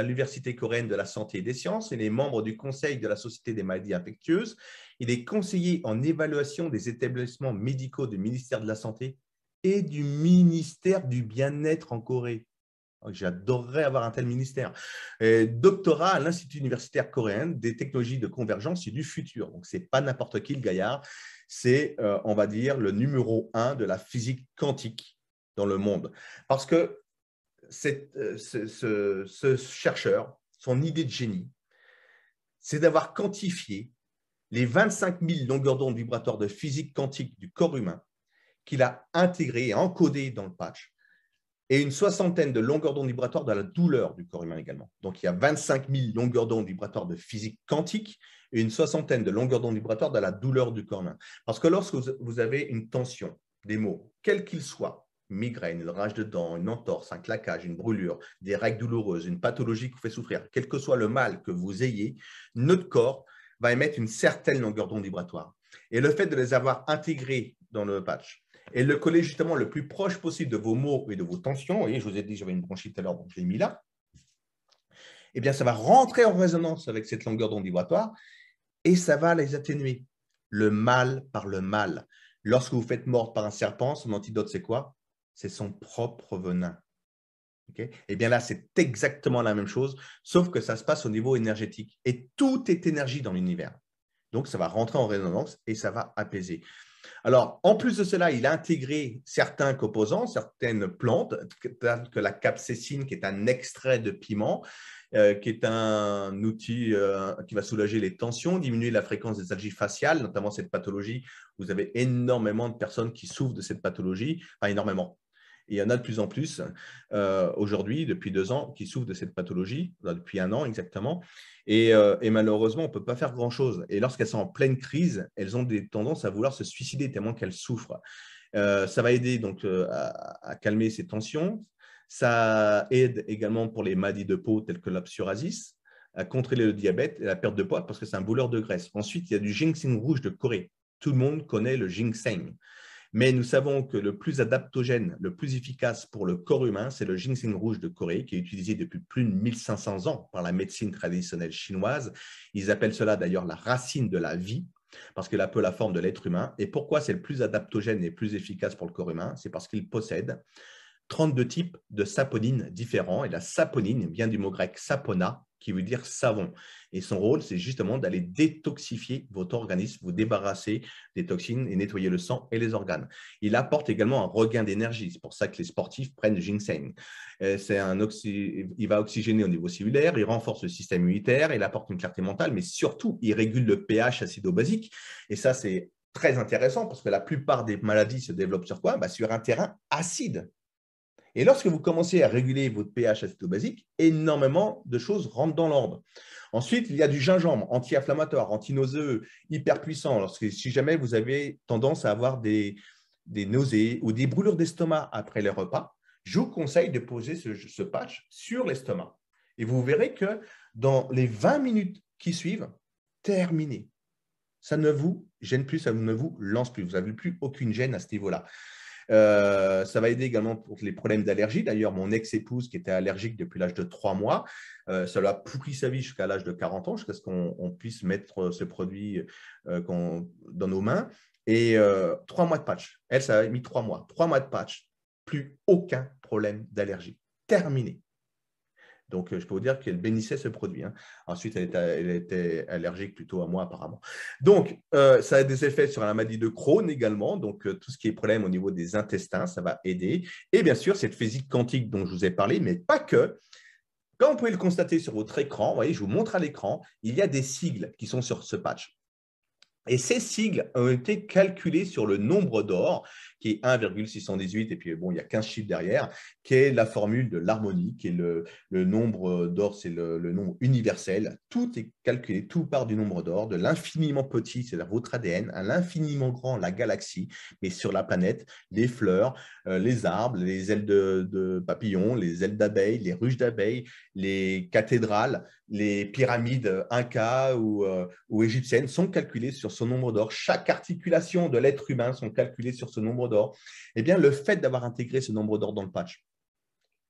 l'Université coréenne de la santé et des sciences. Il est membre du conseil de la Société des maladies infectieuses. Il est conseiller en évaluation des établissements médicaux du ministère de la Santé et du ministère du Bien-être en Corée. J'adorerais avoir un tel ministère. Doctorat à l'Institut universitaire coréen des technologies de convergence et du futur. Donc, ce n'est pas n'importe qui le gaillard. C'est, on va dire, le numéro 1 de la physique quantique dans le monde. Parce que ce chercheur, son idée de génie, c'est d'avoir quantifié les 25 000 longueurs d'onde vibratoires de physique quantique du corps humain qu'il a intégré et encodé dans le patch, et une soixantaine de longueurs d'onde vibratoires de la douleur du corps humain également. Donc, il y a 25 000 longueurs d'onde vibratoires de physique quantique et une soixantaine de longueurs d'onde vibratoires de la douleur du corps humain. Parce que lorsque vous avez une tension, des maux, quels qu'ils soient, migraine, une rage de dents, une entorse, un claquage, une brûlure, des règles douloureuses, une pathologie qui vous fait souffrir, quel que soit le mal que vous ayez, notre corps va émettre une certaine longueur d'onde vibratoire. Et le fait de les avoir intégrés dans le patch, et le coller justement le plus proche possible de vos maux et de vos tensions, et je vous ai dit que j'avais une bronchite tout à l'heure, donc je l'ai mis là, eh bien, ça va rentrer en résonance avec cette longueur d'onde vibratoire et ça va les atténuer. Le mal par le mal. Lorsque vous faites mordre par un serpent, son antidote, c'est quoi? C'est son propre venin. Okay? Eh bien là, c'est exactement la même chose, sauf que ça se passe au niveau énergétique. Et tout est énergie dans l'univers. Donc, ça va rentrer en résonance et ça va apaiser. Alors, en plus de cela, il a intégré certains composants, certaines plantes, telles que la capsaïcine, qui est un extrait de piment, qui est un outil qui va soulager les tensions, diminuer la fréquence des algies faciales, notamment cette pathologie. Vous avez énormément de personnes qui souffrent de cette pathologie, enfin énormément. Et il y en a de plus en plus aujourd'hui, depuis 2 ans, qui souffrent de cette pathologie, depuis 1 an exactement. Et malheureusement, on ne peut pas faire grand-chose. Et lorsqu'elles sont en pleine crise, elles ont des tendances à vouloir se suicider tellement qu'elles souffrent. Ça va aider donc à calmer ces tensions. Ça aide également pour les maladies de peau telles que la psoriasis, à contrôler le diabète et la perte de poids parce que c'est un brûleur de graisse. Ensuite, il y a du ginseng rouge de Corée. Tout le monde connaît le ginseng. Mais nous savons que le plus adaptogène, le plus efficace pour le corps humain, c'est le ginseng rouge de Corée, qui est utilisé depuis plus de 1500 ans par la médecine traditionnelle chinoise. Ils appellent cela d'ailleurs la racine de la vie, parce qu'elle a peu la forme de l'être humain. Et pourquoi c'est le plus adaptogène et le plus efficace pour le corps humain? C'est parce qu'il possède 32 types de saponines différents. Et la saponine vient du mot grec sapona, qui veut dire savon. Et son rôle, c'est justement d'aller détoxifier votre organisme, vous débarrasser des toxines et nettoyer le sang et les organes. Il apporte également un regain d'énergie. C'est pour ça que les sportifs prennent le ginseng. Il va oxygéner au niveau cellulaire, il renforce le système immunitaire, il apporte une clarté mentale, mais surtout, il régule le pH acido-basique. Et ça, c'est très intéressant parce que la plupart des maladies se développent sur quoi? Sur un terrain acide. Et lorsque vous commencez à réguler votre pH acido-basique, énormément de choses rentrent dans l'ordre. Ensuite, il y a du gingembre anti-inflammatoire, anti-nauséeux, hyper puissant. Si jamais vous avez tendance à avoir des nausées ou des brûlures d'estomac après les repas, je vous conseille de poser ce patch sur l'estomac. Et vous verrez que dans les 20 minutes qui suivent, terminé. Ça ne vous gêne plus, ça ne vous lance plus. Vous n'avez plus aucune gêne à ce niveau-là. Ça va aider également pour les problèmes d'allergie. D'ailleurs, mon ex-épouse qui était allergique depuis l'âge de 3 mois, ça lui a pourri sa vie jusqu'à l'âge de 40 ans, jusqu'à ce qu'on puisse mettre ce produit dans nos mains. Et 3 mois de patch. Elle, ça a mis 3 mois. 3 mois de patch. Plus aucun problème d'allergie. Terminé. Donc, je peux vous dire qu'elle bénissait ce produit. Hein. Ensuite, elle était allergique plutôt à moi, apparemment. Donc, ça a des effets sur la maladie de Crohn également. Donc, tout ce qui est problème au niveau des intestins, ça va aider. Et bien sûr, cette physique quantique dont je vous ai parlé, mais pas que. Comme vous pouvez le constater sur votre écran, vous voyez, je vous montre à l'écran, il y a des sigles qui sont sur ce patch. Et ces sigles ont été calculés sur le nombre d'or, qui est 1,618, et puis bon, il y a 15 chiffres derrière, qui est la formule de l'harmonie, qui est le nombre d'or, c'est le nombre universel. Tout est calculé, tout part du nombre d'or, de l'infiniment petit, c'est-à-dire votre ADN, à l'infiniment grand, la galaxie, mais sur la planète, les fleurs, les arbres, les ailes de papillons, les ailes d'abeilles, les ruches d'abeilles, les cathédrales, les pyramides incas ou égyptiennes sont calculées sur ce nombre d'or. Chaque articulation de l'être humain sont calculées sur ce nombre d'or. Eh bien, le fait d'avoir intégré ce nombre d'or dans le patch,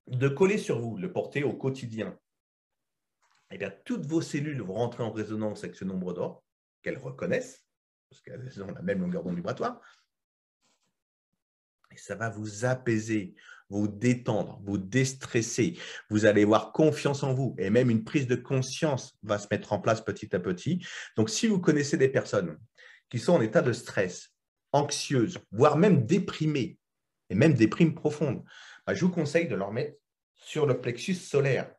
de coller sur vous, le porter au quotidien, eh bien, toutes vos cellules vont rentrer en résonance avec ce nombre d'or, qu'elles reconnaissent, parce qu'elles ont la même longueur d'onde vibratoire, et ça va vous apaiser, vous détendre, vous déstresser. Vous allez avoir confiance en vous et même une prise de conscience va se mettre en place petit à petit. Donc, si vous connaissez des personnes qui sont en état de stress, anxieuses, voire même déprimées, et même déprime profonde, je vous conseille de leur mettre sur le plexus solaire.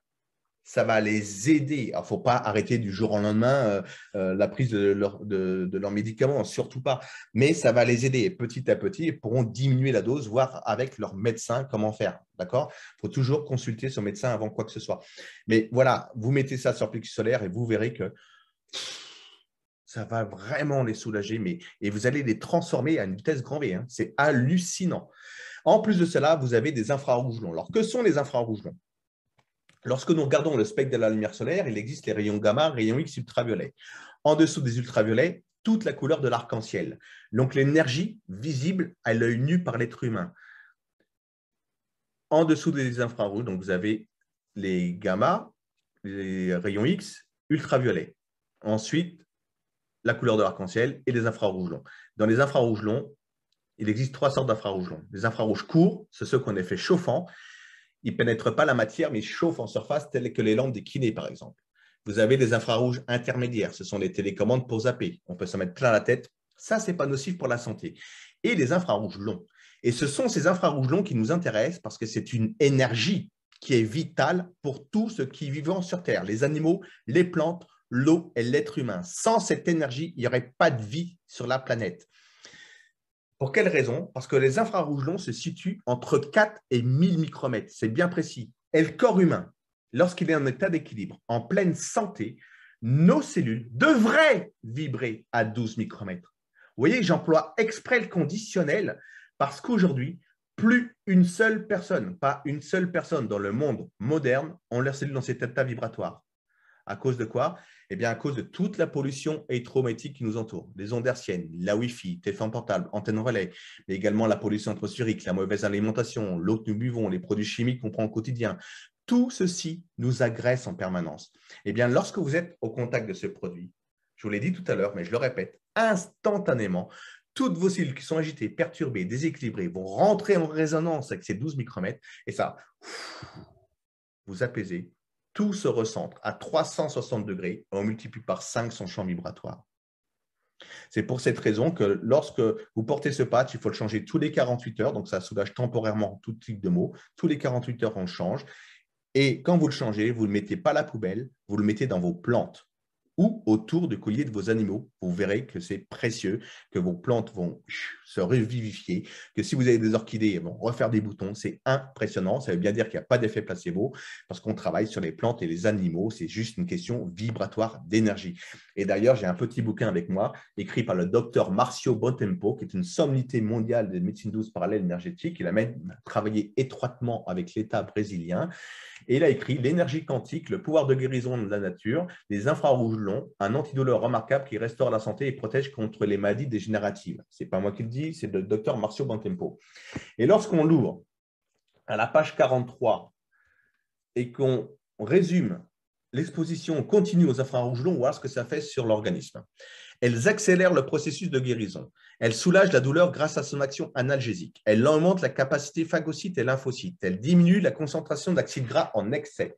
Ça va les aider. Il ne faut pas arrêter du jour au lendemain la prise de leurs médicaments, surtout pas. Mais ça va les aider. Et petit à petit, ils pourront diminuer la dose, voir avec leur médecin comment faire. D'accord ? Il faut toujours consulter son médecin avant quoi que ce soit. Mais voilà, vous mettez ça sur le plexus solaire et vous verrez que ça va vraiment les soulager. Et vous allez les transformer à une vitesse grand V. Hein. C'est hallucinant. En plus de cela, vous avez des infrarouges longs. Alors, que sont les infrarouges longs ? Lorsque nous regardons le spectre de la lumière solaire, il existe les rayons gamma, rayons X, ultraviolets. En dessous des ultraviolets, toute la couleur de l'arc-en-ciel. Donc, l'énergie visible à l'œil nu par l'être humain. En dessous des infrarouges, donc vous avez les gamma, les rayons X, ultraviolets. Ensuite, la couleur de l'arc-en-ciel et les infrarouges longs. Dans les infrarouges longs, il existe 3 sortes d'infrarouges longs. Les infrarouges courts, c'est ceux qu'on a fait chauffants. Ils ne pénètrent pas la matière, mais ils chauffent en surface, telles que les lampes des kinés, par exemple. Vous avez des infrarouges intermédiaires. Ce sont les télécommandes pour zapper. On peut s'en mettre plein la tête. Ça, ce n'est pas nocif pour la santé. Et les infrarouges longs. Et ce sont ces infrarouges longs qui nous intéressent parce que c'est une énergie qui est vitale pour tout ce qui vit sur Terre. Les animaux, les plantes, l'eau et l'être humain. Sans cette énergie, il n'y aurait pas de vie sur la planète. Pour quelle raison? Parce que les infrarouges longs se situent entre 4 et 1000 micromètres. C'est bien précis. Et le corps humain, lorsqu'il est en état d'équilibre, en pleine santé, nos cellules devraient vibrer à 12 micromètres. Vous voyez, j'emploie exprès le conditionnel parce qu'aujourd'hui, plus une seule personne, pas une seule personne dans le monde moderne ont leurs cellules dans cet état vibratoire. À cause de quoi? Eh bien, à cause de toute la pollution électromagnétique qui nous entoure, les ondes hertziennes, la Wi-Fi, téléphone portable, antenne relais, mais également la pollution atmosphérique, la mauvaise alimentation, l'eau que nous buvons, les produits chimiques qu'on prend au quotidien. Tout ceci nous agresse en permanence. Eh bien, lorsque vous êtes au contact de ce produit, je vous l'ai dit tout à l'heure, mais je le répète, instantanément, toutes vos cellules qui sont agitées, perturbées, déséquilibrées vont rentrer en résonance avec ces 12 micromètres et ça, vous apaisez. Tout se recentre à 360 degrés et on multiplie par 5 son champ vibratoire. C'est pour cette raison que lorsque vous portez ce patch, il faut le changer tous les 48 heures. Donc, ça soulage temporairement tout type de maux. Tous les 48 heures, on le change. Et quand vous le changez, vous ne le mettez pas à la poubelle, vous le mettez dans vos plantes ou autour du collier de vos animaux. Vous verrez que c'est précieux, que vos plantes vont se revivifier, que si vous avez des orchidées, elles vont refaire des boutons. C'est impressionnant. Ça veut bien dire qu'il n'y a pas d'effet placebo parce qu'on travaille sur les plantes et les animaux. C'est juste une question vibratoire d'énergie. Et d'ailleurs, j'ai un petit bouquin avec moi écrit par le docteur Marcio Bontempo, qui est une sommité mondiale des médecines douces parallèles énergétiques. Il a même travaillé étroitement avec l'État brésilien. Et il a écrit « L'énergie quantique, le pouvoir de guérison de la nature, les infrarouges longs un antidouleur remarquable qui restaure la santé et protège contre les maladies dégénératives. Ce n'est pas moi qui le dis, c'est le docteur Marcio Bontempo. Et lorsqu'on l'ouvre à la page 43 et qu'on résume l'exposition continue aux infrarouges longs, on voit ce que ça fait sur l'organisme. Elles accélèrent le processus de guérison. Elles soulagent la douleur grâce à son action analgésique. Elles augmentent la capacité phagocyte et lymphocyte. Elles diminuent la concentration d'acides gras en excès.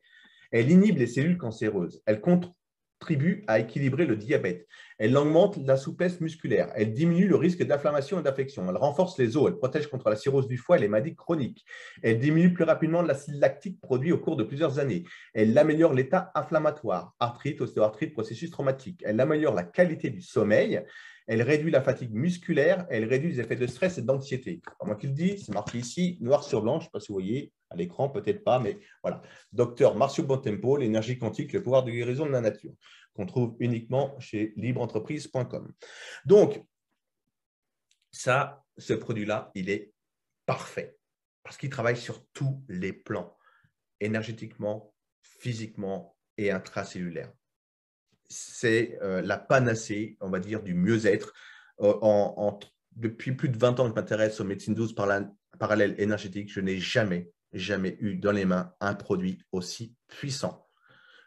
Elles inhibent les cellules cancéreuses. Elles contribuent à équilibrer le diabète. Elles augmentent la souplesse musculaire. Elles diminuent le risque d'inflammation et d'infection. Elles renforcent les os. Elles protègent contre la cirrhose du foie et les maladies chroniques. Elles diminuent plus rapidement l'acide lactique produit au cours de plusieurs années. Elles améliorent l'état inflammatoire, arthrite, ostéoarthrite, processus traumatique. Elles améliorent la qualité du sommeil. Elle réduit la fatigue musculaire, elle réduit les effets de stress et d'anxiété. Moi qui le dis, c'est marqué ici, noir sur blanc, je ne sais pas si vous voyez à l'écran, peut-être pas, mais voilà. Docteur Marcio Bontempo, l'énergie quantique, le pouvoir de guérison de la nature, qu'on trouve uniquement chez libreentreprise.com. Donc, ça, ce produit-là, il est parfait parce qu'il travaille sur tous les plans, énergétiquement, physiquement et intracellulaire. C'est la panacée, on va dire, du mieux-être. Depuis plus de 20 ans que je m'intéresse aux médecines douces parallèles énergétiques, je n'ai jamais eu dans les mains un produit aussi puissant.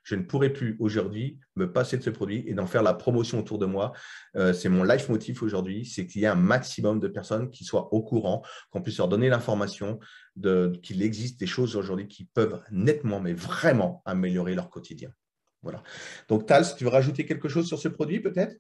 Je ne pourrais plus aujourd'hui me passer de ce produit et d'en faire la promotion autour de moi. C'est mon leitmotiv aujourd'hui, c'est qu'il y ait un maximum de personnes qui soient au courant, qu'on puisse leur donner l'information qu'il existe des choses aujourd'hui qui peuvent nettement, mais vraiment améliorer leur quotidien. Voilà. Donc, Tal, si tu veux rajouter quelque chose sur ce produit, peut-être?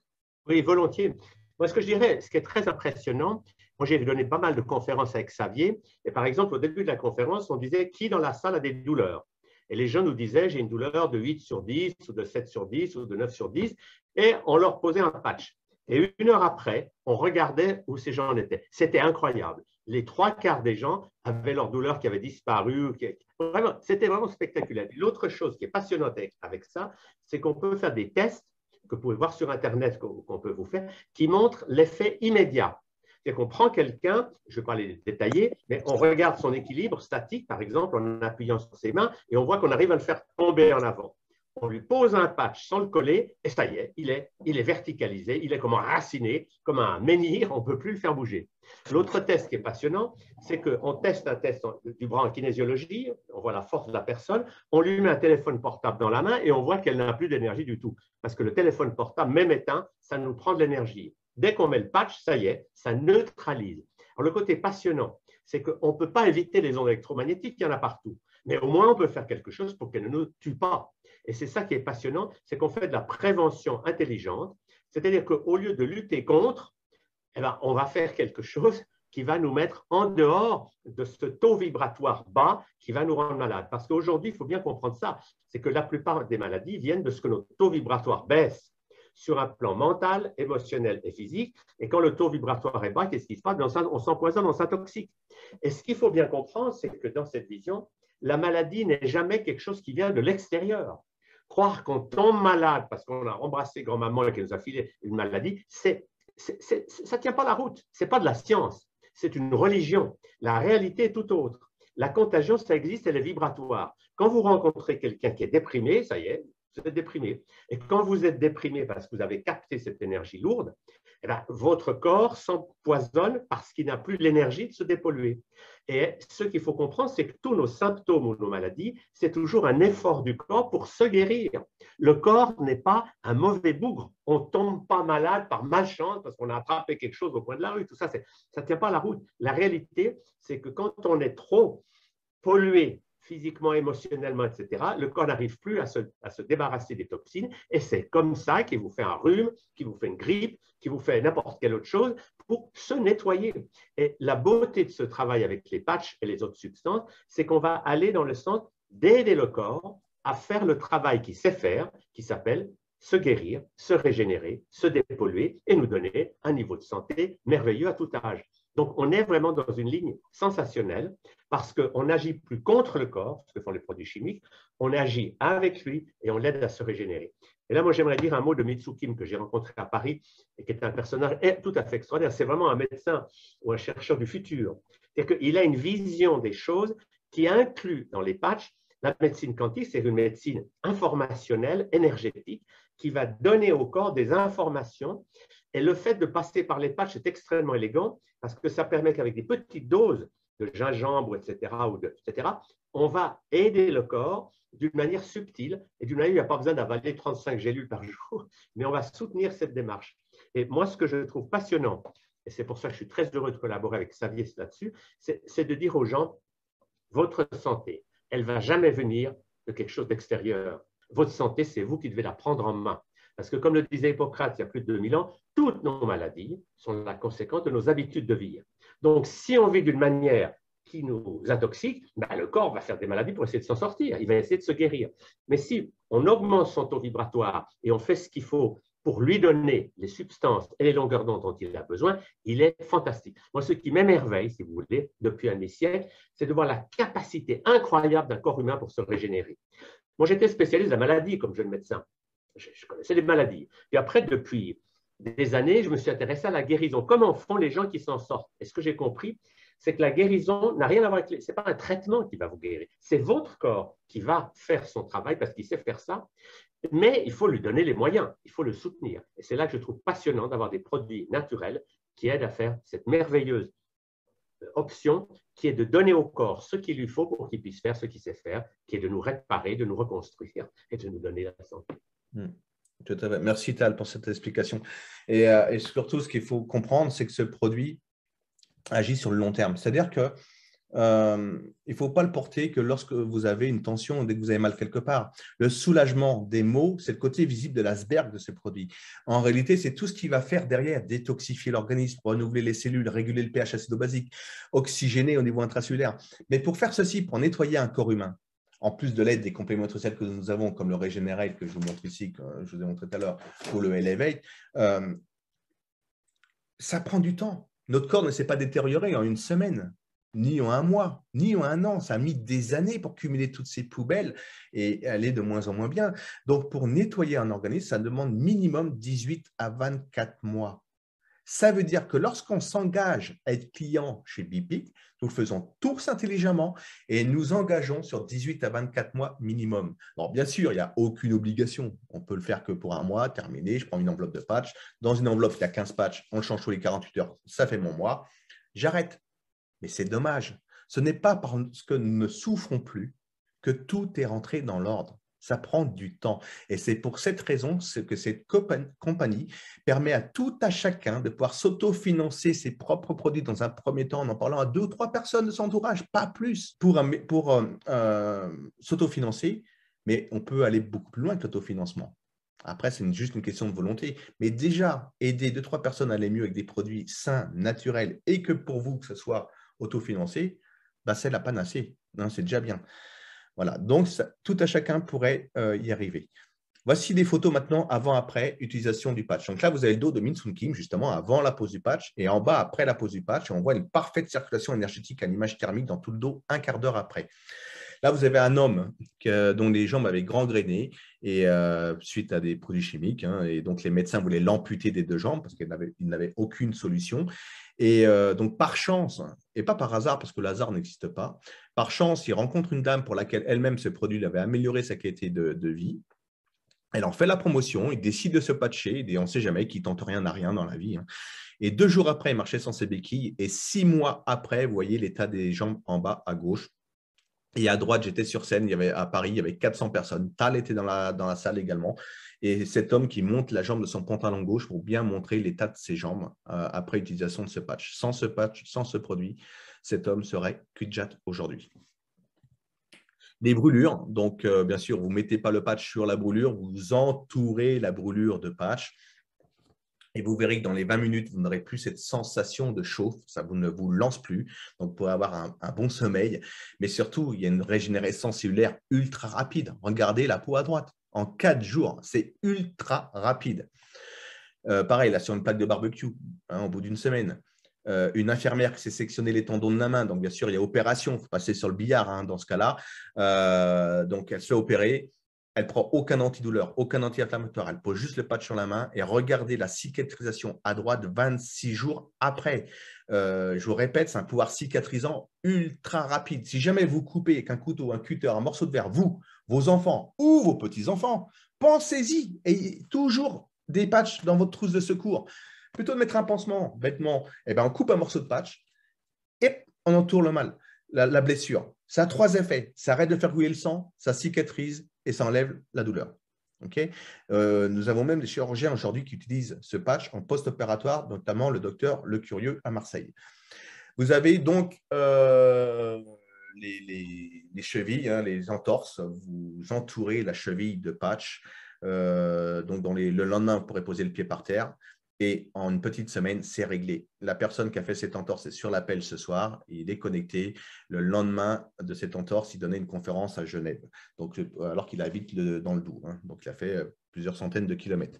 Oui, volontiers. Moi, ce que je dirais, ce qui est très impressionnant, moi, j'ai donné pas mal de conférences avec Xavier. Et par exemple, au début de la conférence, on disait qui dans la salle a des douleurs? Et les gens nous disaient, j'ai une douleur de 8 sur 10, ou de 7 sur 10, ou de 9 sur 10. Et on leur posait un patch. Et une heure après, on regardait où ces gens en étaient. C'était incroyable. Les 3/4 des gens avaient leur douleur qui avait disparu. Vraiment, c'était vraiment spectaculaire. L'autre chose qui est passionnante avec ça, c'est qu'on peut faire des tests que vous pouvez voir sur Internet, qu'on peut vous faire, qui montrent l'effet immédiat. C'est-à-dire qu'on prend quelqu'un, je ne vais pas les détailler, mais on regarde son équilibre statique, par exemple, en appuyant sur ses mains, et on voit qu'on arrive à le faire tomber en avant. On lui pose un patch sans le coller, et ça y est, il est verticalisé, il est comme enraciné, comme un menhir, on ne peut plus le faire bouger. L'autre test qui est passionnant, c'est qu'on teste un test du bras en kinésiologie, on voit la force de la personne, on lui met un téléphone portable dans la main et on voit qu'elle n'a plus d'énergie du tout. Parce que le téléphone portable, même éteint, ça nous prend de l'énergie. Dès qu'on met le patch, ça y est, ça neutralise. Alors, le côté passionnant, c'est qu'on ne peut pas éviter les ondes électromagnétiques, il y en a partout. Mais au moins, on peut faire quelque chose pour qu'elles ne nous tuent pas. Et c'est ça qui est passionnant, c'est qu'on fait de la prévention intelligente, c'est-à-dire qu'au lieu de lutter contre, eh bien, on va faire quelque chose qui va nous mettre en dehors de ce taux vibratoire bas qui va nous rendre malades. Parce qu'aujourd'hui, il faut bien comprendre ça, c'est que la plupart des maladies viennent de ce que notre taux vibratoire baisse sur un plan mental, émotionnel et physique. Et quand le taux vibratoire est bas, qu'est-ce qui se passe? On s'empoisonne, on s'intoxique. Et ce qu'il faut bien comprendre, c'est que dans cette vision, la maladie n'est jamais quelque chose qui vient de l'extérieur. Croire qu'on tombe malade parce qu'on a embrassé grand-maman et qu'elle nous a filé une maladie, ça ne tient pas la route. Ce n'est pas de la science, c'est une religion. La réalité est tout autre. La contagion, ça existe, elle est vibratoire. Quand vous rencontrez quelqu'un qui est déprimé, ça y est, vous êtes déprimé. Et quand vous êtes déprimé parce que vous avez capté cette énergie lourde, eh bien, votre corps s'empoisonne parce qu'il n'a plus l'énergie de se dépolluer. Et ce qu'il faut comprendre, c'est que tous nos symptômes ou nos maladies, c'est toujours un effort du corps pour se guérir. Le corps n'est pas un mauvais bougre. On ne tombe pas malade par malchance parce qu'on a attrapé quelque chose au coin de la rue. Tout ça, ça ne tient pas la route. La réalité, c'est que quand on est trop pollué physiquement, émotionnellement, etc., le corps n'arrive plus à se débarrasser des toxines et c'est comme ça qu'il vous fait un rhume, qu'il vous fait une grippe, qu'il vous fait n'importe quelle autre chose pour se nettoyer. Et la beauté de ce travail avec les patchs et les autres substances, c'est qu'on va aller dans le sens d'aider le corps à faire le travail qu'il sait faire, qui s'appelle se guérir, se régénérer, se dépolluer et nous donner un niveau de santé merveilleux à tout âge. Donc, on est vraiment dans une ligne sensationnelle parce qu'on n'agit plus contre le corps, ce que font les produits chimiques, on agit avec lui et on l'aide à se régénérer. Et là, moi, j'aimerais dire un mot de Mitsu Kim que j'ai rencontré à Paris et qui est un personnage tout à fait extraordinaire. C'est vraiment un médecin ou un chercheur du futur. C'est-à-dire qu'il a une vision des choses qui inclut dans les patchs la médecine quantique, c'est une médecine informationnelle, énergétique, qui va donner au corps des informations. Et le fait de passer par les patchs est extrêmement élégant parce que ça permet qu'avec des petites doses de gingembre, etc., on va aider le corps d'une manière subtile et d'une manière où il n'y a pas besoin d'avaler 35 gélules par jour, mais on va soutenir cette démarche. Et moi, ce que je trouve passionnant, et c'est pour ça que je suis très heureux de collaborer avec Xavier là-dessus, c'est de dire aux gens, votre santé, elle ne va jamais venir de quelque chose d'extérieur. Votre santé, c'est vous qui devez la prendre en main. Parce que comme le disait Hippocrate il y a plus de 2000 ans, toutes nos maladies sont la conséquence de nos habitudes de vie. Donc, si on vit d'une manière qui nous intoxique, ben, le corps va faire des maladies pour essayer de s'en sortir. Il va essayer de se guérir. Mais si on augmente son taux vibratoire et on fait ce qu'il faut pour lui donner les substances et les longueurs d'onde dont il a besoin, il est fantastique. Moi, ce qui m'émerveille, si vous voulez, depuis un demi-siècle, c'est de voir la capacité incroyable d'un corps humain pour se régénérer. Moi, j'étais spécialiste de la maladie comme jeune médecin. Je connaissais les maladies. Puis après, depuis des années, je me suis intéressé à la guérison. Comment font les gens qui s'en sortent? Et ce que j'ai compris, c'est que la guérison n'a rien à voir avec… Ce n'est pas un traitement qui va vous guérir. C'est votre corps qui va faire son travail parce qu'il sait faire ça. Mais il faut lui donner les moyens, il faut le soutenir. Et c'est là que je trouve passionnant d'avoir des produits naturels qui aident à faire cette merveilleuse option qui est de donner au corps ce qu'il lui faut pour qu'il puisse faire ce qu'il sait faire, qui est de nous réparer, de nous reconstruire et de nous donner la santé. Tout à fait. Merci Tal pour cette explication. Et surtout, ce qu'il faut comprendre, c'est que ce produit agit sur le long terme. C'est-à-dire que il ne faut pas le porter que lorsque vous avez une tension ou dès que vous avez mal quelque part. Le soulagement des maux, c'est le côté visible de l'iceberg de ce produit. En réalité, c'est tout ce qui va faire derrière, détoxifier l'organisme, renouveler les cellules, réguler le pH acido-basique, oxygéner au niveau intracellulaire. Mais pour faire ceci, pour nettoyer un corps humain, en plus de l'aide des compléments nutritionnels que nous avons, comme le Regenerate que je vous montre ici, que je vous ai montré tout à l'heure, ou le Elevate, ça prend du temps. Notre corps ne s'est pas détérioré en une semaine, ni en un mois, ni en un an. Ça a mis des années pour cumuler toutes ces poubelles et aller de moins en moins bien. Donc, pour nettoyer un organisme, ça demande minimum 18 à 24 mois. Ça veut dire que lorsqu'on s'engage à être client chez Bipic, nous faisons tous intelligemment et nous engageons sur 18 à 24 mois minimum. Alors, bien sûr, il n'y a aucune obligation. On peut le faire que pour un mois, terminé. Je prends une enveloppe de patch. Dans une enveloppe, il y a 15 patchs. On le change tous les 48 heures. Ça fait mon mois. J'arrête. Mais c'est dommage. Ce n'est pas parce que nous ne souffrons plus que tout est rentré dans l'ordre. Ça prend du temps. Et c'est pour cette raison que cette compagnie permet à tout à chacun de pouvoir s'autofinancer ses propres produits dans un premier temps en parlant à 2 ou 3 personnes de son entourage, pas plus, pour s'autofinancer. Mais on peut aller beaucoup plus loin que l'autofinancement. Après, c'est juste une question de volonté. Mais déjà, aider 2 ou 3 personnes à aller mieux avec des produits sains, naturels, et que pour vous, que ce soit autofinancé, c'est la panacée. C'est déjà bien. Voilà, donc tout à chacun pourrait y arriver. Voici des photos maintenant avant-après utilisation du patch. Donc là, vous avez le dos de Min Sun Kim, justement, avant la pose du patch, et en bas, après la pose du patch, on voit une parfaite circulation énergétique à l'image thermique dans tout le dos, un quart d'heure après. Là, vous avez un homme dont les jambes avaient gangréné et, suite à des produits chimiques. Et donc, les médecins voulaient l'amputer des 2 jambes parce qu'il n'avait aucune solution. Et donc, par chance, et pas par hasard, parce que le hasard n'existe pas, par chance, il rencontre une dame pour laquelle elle-même, ce produit avait amélioré sa qualité de vie. Elle en fait la promotion, il décide de se patcher, et on ne sait jamais qui tente rien n'a rien dans la vie. Et 2 jours après, il marchait sans ses béquilles. Et 6 mois après, vous voyez l'état des jambes en bas à gauche. Et à droite, j'étais sur scène, à Paris, il y avait 400 personnes. Tal était dans la salle également. Et cet homme qui monte la jambe de son pantalon gauche pour bien montrer l'état de ses jambes après utilisation de ce patch. Sans ce patch, sans ce produit, cet homme serait cul-de-jatte aujourd'hui. Les brûlures, donc bien sûr, vous ne mettez pas le patch sur la brûlure, vous entourez la brûlure de patch. Et vous verrez que dans les 20 minutes, vous n'aurez plus cette sensation de chauffe, ça ne vous lance plus. Donc, vous pourrez avoir un bon sommeil. Mais surtout, il y a une régénérescence cellulaire ultra rapide. Regardez la peau à droite. En 4 jours, c'est ultra rapide. Pareil, là, sur une plaque de barbecue, au bout d'une semaine. Une infirmière qui s'est sectionné les tendons de la main. Donc, bien sûr, il y a opération. Il faut passer sur le billard dans ce cas-là. Donc, elle se fait opérer. Elle ne prend aucun antidouleur, aucun anti-inflammatoire. Elle pose juste le patch sur la main et regardez la cicatrisation à droite 26 jours après. Je vous répète, c'est un pouvoir cicatrisant ultra rapide. Si jamais vous coupez avec un couteau, un cutter, un morceau de verre, vous vos enfants ou vos petits-enfants, pensez-y. Ayez toujours des patchs dans votre trousse de secours. Plutôt de mettre un pansement bêtement, eh ben, on coupe un morceau de patch et on entoure le mal, la blessure. Ça a 3 effets. Ça arrête de faire couler le sang, ça cicatrise et ça enlève la douleur. Okay, nous avons même des chirurgiens aujourd'hui qui utilisent ce patch en post-opératoire, notamment le docteur Le Curieux à Marseille. Vous avez donc les chevilles, hein, les entorses. Vous entourez la cheville de patch. Donc le lendemain, vous pourrez poser le pied par terre. Et en une petite semaine, c'est réglé. La personne qui a fait cette entorse est sur l'appel ce soir. Il est connecté. Le lendemain de cette entorse, il donnait une conférence à Genève, donc, alors qu'il habite dans le Doubs. Hein. Donc, il a fait plusieurs centaines de kilomètres.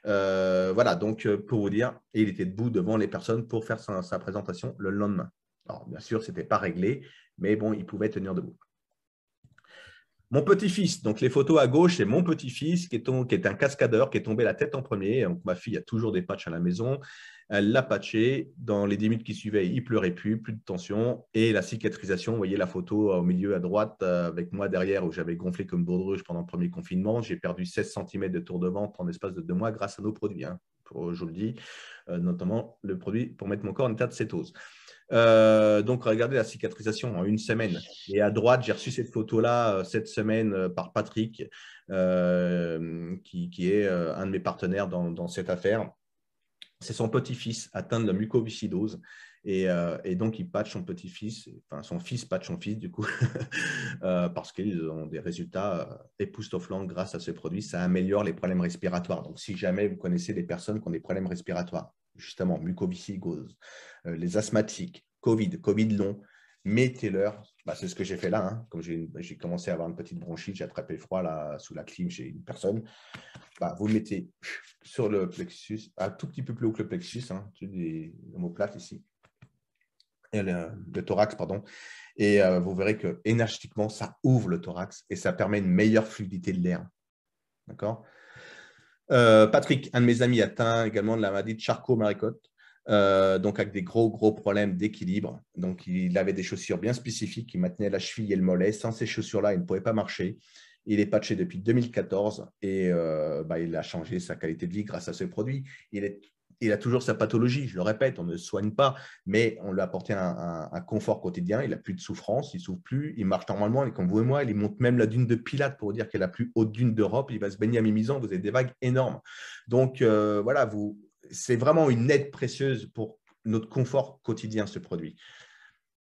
Voilà, donc pour vous dire, et il était debout devant les personnes pour faire sa présentation le lendemain. Alors, bien sûr, ce n'était pas réglé, mais bon, il pouvait tenir debout. Mon petit-fils, donc les photos à gauche, c'est mon petit-fils qui est un cascadeur, qui est tombé la tête en premier. Donc, ma fille a toujours des patchs à la maison. Elle l'a patché. Dans les 10 minutes qui suivaient, il ne pleurait plus de tension. Et la cicatrisation, vous voyez la photo au milieu à droite avec moi derrière où j'avais gonflé comme baudruche pendant le premier confinement. J'ai perdu 16 cm de tour de ventre en l'espace de 2 mois grâce à nos produits. Hein, je vous le dis, notamment le produit pour mettre mon corps en état de cétose. Donc, regardez la cicatrisation en une semaine. Et à droite, j'ai reçu cette photo-là cette semaine par Patrick, qui est un de mes partenaires dans cette affaire. C'est son petit-fils atteint de la mucoviscidose. Et donc, il patch son petit-fils, enfin, son fils patch son fils, du coup, parce qu'ils ont des résultats époustouflants grâce à ce produit. Ça améliore les problèmes respiratoires. Donc, si jamais vous connaissez des personnes qui ont des problèmes respiratoires, justement, mucoviscidose, les asthmatiques, Covid long, mettez-leur. Bah, c'est ce que j'ai fait là. Hein. Comme j'ai commencé à avoir une petite bronchite, j'ai attrapé le froid là, sous la clim chez une personne. Bah, vous le mettez sur le plexus, un tout petit peu plus haut que le plexus, hein, des omoplates ici, et le thorax, pardon. Et vous verrez que énergétiquement, ça ouvre le thorax et ça permet une meilleure fluidité de l'air. D'accord. Patrick, un de mes amis, atteint également de la maladie de Charcot-Marie-Côte, donc avec des gros problèmes d'équilibre. Donc, il avait des chaussures bien spécifiques qui maintenaient la cheville et le mollet. Sans ces chaussures-là, il ne pouvait pas marcher. Il est patché depuis 2014 et il a changé sa qualité de vie grâce à ce produit. Il a toujours sa pathologie, je le répète, on ne le soigne pas, mais on lui a apporté un confort quotidien. Il n'a plus de souffrance, il ne souffre plus, il marche normalement. Et comme vous et moi, il monte même la dune de Pilates pour dire qu'elle est la plus haute dune d'Europe. Il va se baigner à Mimizan, vous avez des vagues énormes. Donc voilà, c'est vraiment une aide précieuse pour notre confort quotidien, ce produit.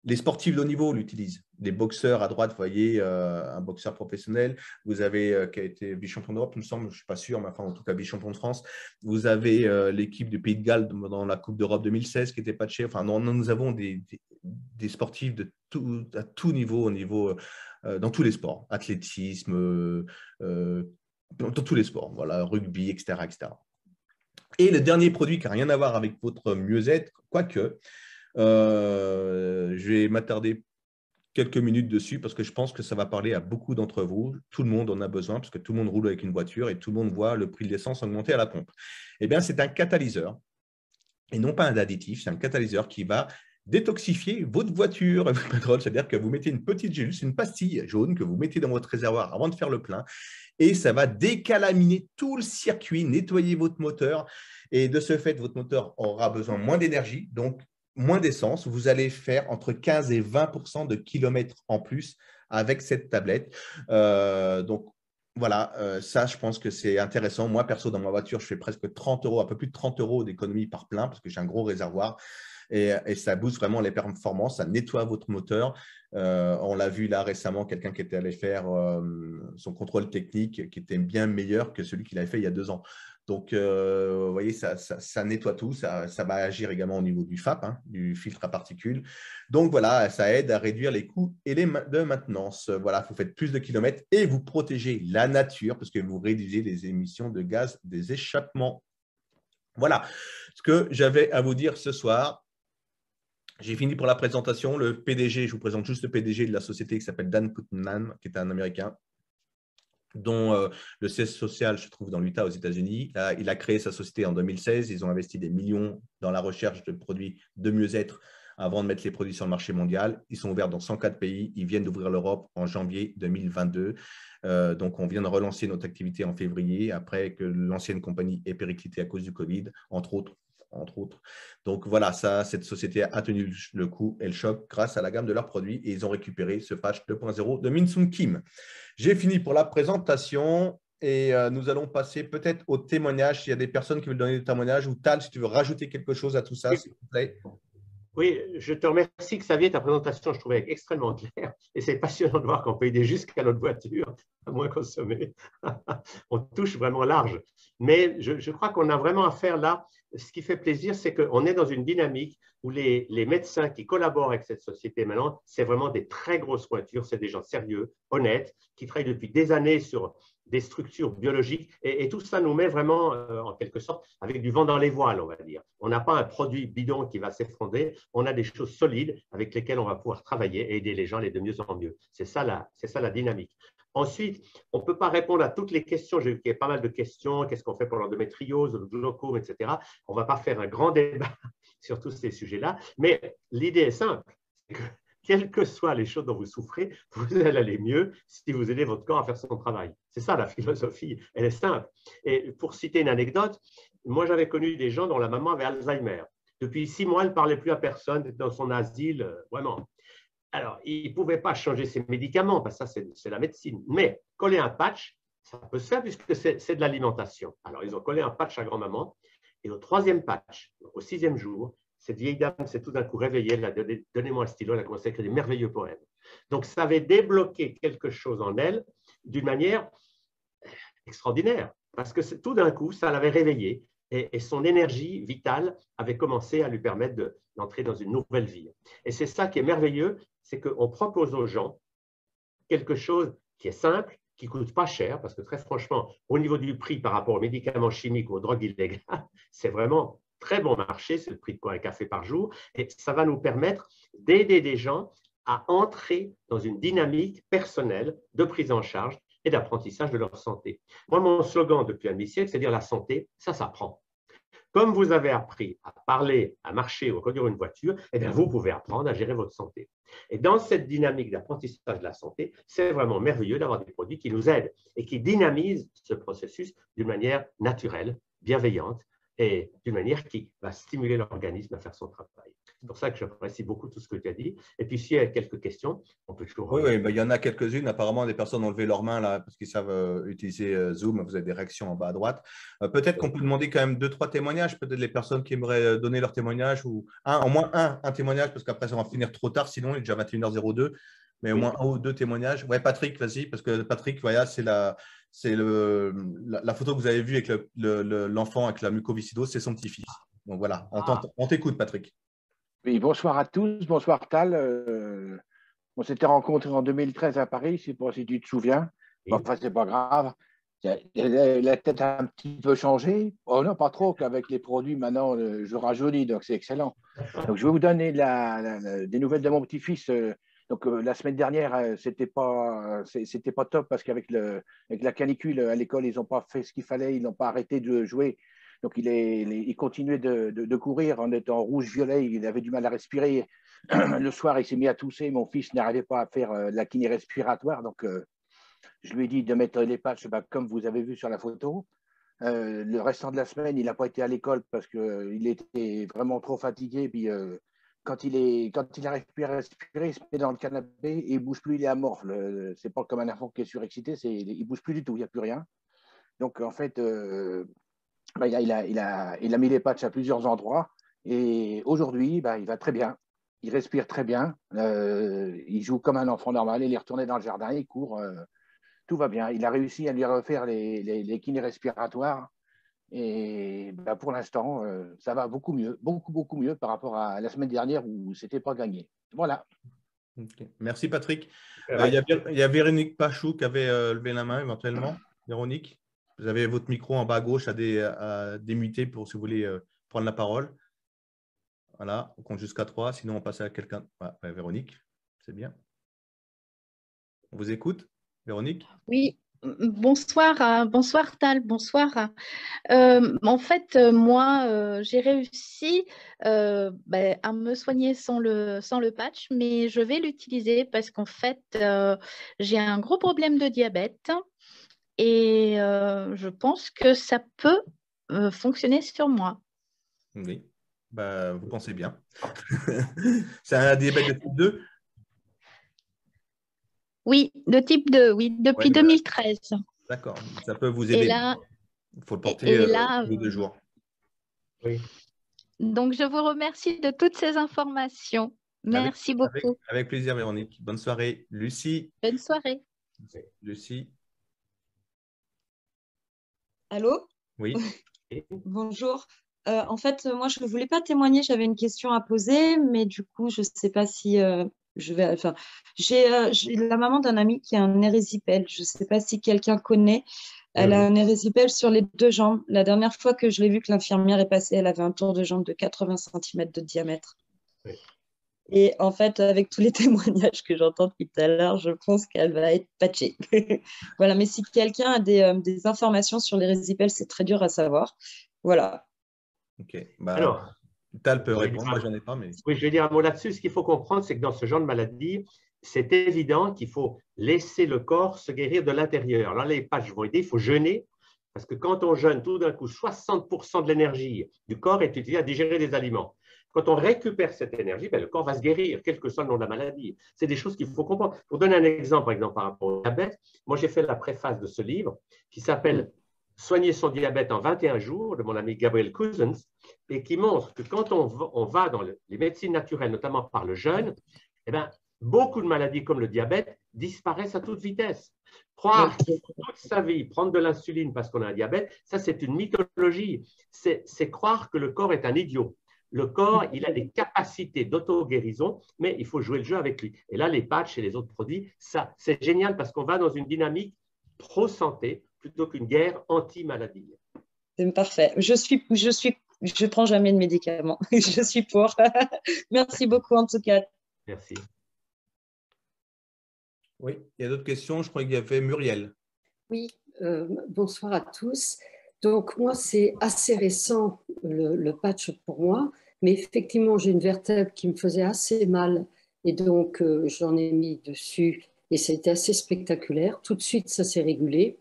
Les sportifs de haut niveau l'utilisent. Les boxeurs à droite, vous voyez, un boxeur professionnel. Vous avez qui a été vice-champion d'Europe, il me semble, je ne suis pas sûr, mais enfin, en tout cas, vice-champion de France. Vous avez l'équipe du Pays de Galles dans la Coupe d'Europe 2016 qui était patchée. Enfin, nous avons des sportifs à tout niveau, dans tous les sports, athlétisme, dans tous les sports, voilà, rugby, etc., etc. Et le dernier produit qui n'a rien à voir avec votre mieux-être, quoique, je vais m'attarder quelques minutes dessus parce que je pense que ça va parler à beaucoup d'entre vous. Tout le monde en a besoin parce que tout le monde roule avec une voiture et tout le monde voit le prix de l'essence augmenter à la pompe. Eh bien, c'est un catalyseur et non pas un additif. C'est un catalyseur qui va détoxifier votre voiture et votre pétrole. C'est-à-dire que vous mettez une petite gélule, une pastille jaune que vous mettez dans votre réservoir avant de faire le plein et ça va décalaminer tout le circuit, nettoyer votre moteur et de ce fait, votre moteur aura besoin moins d'énergie, donc moins d'essence. Vous allez faire entre 15 et 20% de kilomètres en plus avec cette tablette. Donc, voilà, ça, je pense que c'est intéressant. Moi, perso, dans ma voiture, je fais presque 30 €, un peu plus de 30 € d'économie par plein parce que j'ai un gros réservoir. Et ça booste vraiment les performances, ça nettoie votre moteur. On l'a vu là récemment, quelqu'un qui était allé faire son contrôle technique qui était bien meilleur que celui qu'il avait fait il y a 2 ans. Donc, vous voyez, ça nettoie tout. Ça va agir également au niveau du FAP, hein, du filtre à particules. Donc, voilà, ça aide à réduire les coûts et de maintenance. Voilà, vous faites plus de kilomètres et vous protégez la nature parce que vous réduisez les émissions de gaz des échappements. Voilà ce que j'avais à vous dire ce soir. J'ai fini pour la présentation. Le PDG, je vous présente juste le PDG de la société qui s'appelle Dan Putnam, qui est un Américain, dont le siège social se trouve dans l'Utah aux États-Unis. Il a créé sa société en 2016. Ils ont investi des millions dans la recherche de produits de mieux-être avant de mettre les produits sur le marché mondial. Ils sont ouverts dans 104 pays. Ils viennent d'ouvrir l'Europe en janvier 2022. Donc, on vient de relancer notre activité en février, après que l'ancienne compagnie ait périclité à cause du Covid, entre autres. Donc voilà, cette société a tenu le coup et le choc grâce à la gamme de leurs produits et ils ont récupéré ce patch 2.0 de Min Sun Kim. J'ai fini pour la présentation et nous allons passer peut-être au témoignage. S'il y a des personnes qui veulent donner des témoignages ou Tal, si tu veux rajouter quelque chose à tout ça, s'il te plaît. Oui, je te remercie, Xavier. Ta présentation, je trouvais extrêmement claire. Et c'est passionnant de voir qu'on peut aider jusqu'à notre voiture à moins consommer. On touche vraiment large. Mais je crois qu'on a vraiment à faire là. Ce qui fait plaisir, c'est qu'on est dans une dynamique où les médecins qui collaborent avec cette société maintenant, c'est vraiment des très grosses pointures. C'est des gens sérieux, honnêtes, qui travaillent depuis des années sur des structures biologiques. Et tout ça nous met vraiment, en quelque sorte, avec du vent dans les voiles, on va dire. On n'a pas un produit bidon qui va s'effondrer. On a des choses solides avec lesquelles on va pouvoir travailler et aider les gens de mieux en mieux. C'est ça la dynamique. Ensuite, on ne peut pas répondre à toutes les questions. J'ai eu pas mal de questions. Qu'est-ce qu'on fait pour l'endométriose, le glaucome, etc. On ne va pas faire un grand débat sur tous ces sujets-là. Mais l'idée est simple. C'est que, quelles que soient les choses dont vous souffrez, vous allez aller mieux si vous aidez votre corps à faire son travail. C'est ça la philosophie. Elle est simple. Et pour citer une anecdote, moi j'avais connu des gens dont la maman avait Alzheimer. Depuis 6 mois, elle ne parlait plus à personne dans son asile, vraiment. Alors, il ne pouvait pas changer ses médicaments, parce que ça, c'est la médecine. Mais coller un patch, ça peut se faire puisque c'est de l'alimentation. Alors, ils ont collé un patch à grand-maman. Et au 3e patch, au 6e jour, cette vieille dame s'est tout d'un coup réveillée. Elle a donné, donnez-moi un stylo, elle a commencé à écrire des merveilleux poèmes. Donc, ça avait débloqué quelque chose en elle d'une manière extraordinaire. Parce que tout d'un coup, ça l'avait réveillée. Et son énergie vitale avait commencé à lui permettre d'entrer dans une nouvelle vie. Et c'est ça qui est merveilleux, c'est qu'on propose aux gens quelque chose qui est simple, qui ne coûte pas cher, parce que très franchement, au niveau du prix par rapport aux médicaments chimiques ou aux drogues illégales, c'est vraiment très bon marché, c'est le prix de quoi un café par jour, et ça va nous permettre d'aider des gens à entrer dans une dynamique personnelle de prise en charge et d'apprentissage de leur santé. Moi, mon slogan depuis un demi-siècle, c'est dire la santé, ça s'apprend. Comme vous avez appris à parler, à marcher ou à conduire une voiture, eh bien, vous pouvez apprendre à gérer votre santé. Et dans cette dynamique d'apprentissage de la santé, c'est vraiment merveilleux d'avoir des produits qui nous aident et qui dynamisent ce processus d'une manière naturelle, bienveillante et d'une manière qui va stimuler l'organisme à faire son travail. C'est pour ça que j'apprécie beaucoup tout ce que tu as dit. Et puis, s'il y a quelques questions, on peut toujours… Oui, il y en a quelques-unes. Apparemment, des personnes ont levé leurs mains là, parce qu'ils savent utiliser Zoom. Vous avez des réactions en bas à droite. Peut-être qu'on peut demander quand même 2-3 témoignages. Peut-être les personnes qui aimeraient donner leur témoignage, ou au moins un témoignage, parce qu'après, ça va finir trop tard. Sinon, il est déjà 21h02. Mais au moins 1 ou 2 témoignages. Ouais, Patrick, vas-y, parce que Patrick, voilà, c'est la photo que vous avez vue avec l'enfant avec la mucoviscidose, c'est son petit-fils. Donc voilà, on t'écoute, Patrick. Oui, bonsoir à tous, bonsoir Tal. On s'était rencontrés en 2013 à Paris, je ne sais pas si tu te souviens. Oui. Enfin, c'est pas grave. La tête a un petit peu changé. Oh non, pas trop, qu'avec les produits, maintenant, je rajeunis, donc c'est excellent. Donc, je vais vous donner des nouvelles de mon petit-fils. Donc, la semaine dernière, c'était pas top parce qu'avec la canicule à l'école, ils n'ont pas fait ce qu'il fallait, ils n'ont pas arrêté de jouer. Donc, il continuait de courir en étant rouge-violet, il avait du mal à respirer. Le soir, il s'est mis à tousser. Mon fils n'arrivait pas à faire la kiné respiratoire. Donc, je lui ai dit de mettre les patchs comme vous avez vu sur la photo. Le restant de la semaine, il n'a pas été à l'école parce qu'il était vraiment trop fatigué. Puis, quand il n'arrive plus à respirer, il se met dans le canapé et il ne bouge plus, il est amorphe. Ce n'est pas comme un enfant qui est surexcité, il ne bouge plus du tout, il n'y a plus rien. Donc, en fait, il a mis les patchs à plusieurs endroits et aujourd'hui, il va très bien. Il respire très bien. Il joue comme un enfant normal. Il est retourné dans le jardin, il court. Tout va bien. Il a réussi à lui refaire les kinés respiratoires. Et pour l'instant, ça va beaucoup mieux, beaucoup mieux par rapport à la semaine dernière où ce n'était pas gagné. Voilà. Okay. Merci, Patrick. Il y a Véronique Pachou qui avait levé la main éventuellement. Véronique, vous avez votre micro en bas à gauche à démuter pour si vous voulez prendre la parole. Voilà, on compte jusqu'à 3. Sinon, on passe à quelqu'un. Véronique, c'est bien. On vous écoute, Véronique? Oui, Bonsoir, bonsoir Tal, bonsoir. En fait, moi, j'ai réussi à me soigner sans le patch, mais je vais l'utiliser parce qu'en fait, j'ai un gros problème de diabète et je pense que ça peut fonctionner sur moi. Oui, bah, vous pensez bien. C'est un diabète de type 2? Oui, de type 2, oui, Oui, depuis bah, 2013. d'accord. Ça peut vous Et aider. là, Il faut le et, porter et là tous les 2 jours. Oui. donc je vous remercie de toutes ces informations. Avec, Merci beaucoup. avec plaisir, Véronique. Bonne soirée. Lucie. Bonne soirée. Lucie. Allô? Oui. Bonjour. En fait, moi, je ne voulais pas témoigner, j'avais une question à poser, mais du coup, je ne sais pas si je vais. Enfin, j'ai la maman d'un ami qui a un érésipèle. Je ne sais pas si quelqu'un connaît. Elle a un érésipèle sur les 2 jambes. La dernière fois que je l'ai vue, que l'infirmière est passée, elle avait un tour de jambe de 80 cm de diamètre. Oui. Et en fait, avec tous les témoignages que j'entends depuis tout à l'heure, je pense qu'elle va être patchée. Voilà, mais si quelqu'un a des informations sur les résipels, c'est très dur à savoir. Voilà. Ok. Bah, Alors, Tal peut je vais répondre. dire- Moi, j'en ai pas, mais. oui, je vais dire un mot là-dessus. Ce qu'il faut comprendre, c'est que dans ce genre de maladie, c'est évident qu'il faut laisser le corps se guérir de l'intérieur. Là, les patchs vont aider, il faut jeûner, parce que quand on jeûne, tout d'un coup, 60% de l'énergie du corps est utilisée à digérer des aliments. Quand on récupère cette énergie, ben, le corps va se guérir, quel que soit le nom de la maladie. C'est des choses qu'il faut comprendre. Pour donner un exemple, par exemple, par rapport au diabète, moi, j'ai fait la préface de ce livre qui s'appelle « Soigner son diabète en 21 jours » de mon ami Gabriel Cousens, et qui montre que quand on va dans les médecines naturelles, notamment par le jeûne, eh ben, beaucoup de maladies comme le diabète disparaissent à toute vitesse. Croire toute sa vie prendre de l'insuline parce qu'on a un diabète, ça c'est une mythologie. C'est croire que le corps est un idiot. Le corps, il a des capacités d'auto-guérison, mais il faut jouer le jeu avec lui. Et là, les patchs et les autres produits, ça, c'est génial parce qu'on va dans une dynamique pro-santé plutôt qu'une guerre anti-maladie. C'est parfait. Je prends jamais de médicaments. Je suis pour. Merci beaucoup en tout cas. Merci. Oui, il y a d'autres questions. Je crois qu'il y avait Muriel. Oui, bonsoir à tous. Donc moi, c'est assez récent le patch pour moi, mais effectivement, j'ai une vertèbre qui me faisait assez mal et donc j'en ai mis dessus et ça a été assez spectaculaire. Tout de suite, ça s'est régulé.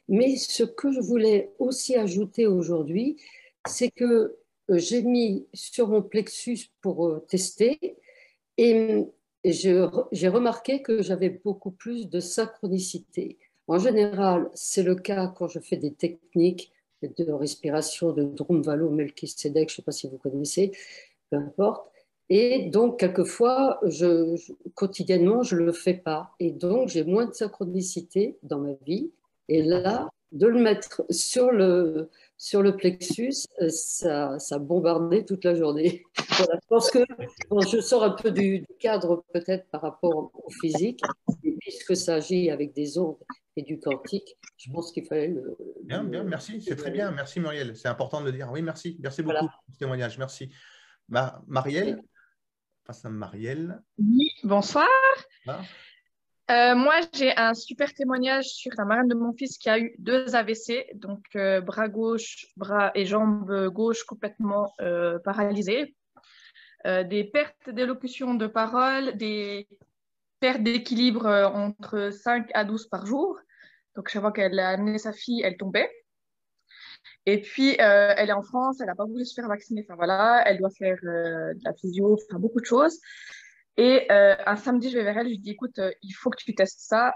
Mais ce que je voulais aussi ajouter aujourd'hui, c'est que j'ai mis sur mon plexus pour tester et j'ai remarqué que j'avais beaucoup plus de synchronicité. En général, c'est le cas quand je fais des techniques de respiration de Drumvalo, Melchizedek, je ne sais pas si vous connaissez, peu importe. Et donc, quelquefois, quotidiennement, je ne le fais pas. Et donc, j'ai moins de synchronicité dans ma vie. Et là, de le mettre sur le plexus, ça bombardait toute la journée. Voilà, je pense que bon, je sors un peu du cadre peut-être par rapport au physique, et puisque ça agit avec des ondes et du quantique, je pense qu'il fallait Bien, merci. C'est très bien. Merci, Muriel. C'est important de le dire. Oui, merci. Merci beaucoup Voilà. pour ce témoignage. Merci. Marielle, face à Marielle. Oui, bonsoir. Ah. Moi, j'ai un super témoignage sur la marraine de mon fils qui a eu 2 AVC, donc bras gauche, bras et jambe gauche complètement paralysés, des pertes d'élocution de parole, des pertes d'équilibre entre 5 à 12 par jour. Donc, chaque fois qu'elle a amené sa fille, elle tombait. Et puis, elle est en France, elle n'a pas voulu se faire vacciner. Enfin voilà, elle doit faire de la physio, faire beaucoup de choses. Et un samedi, je vais vers elle, je lui dis, écoute, il faut que tu testes ça.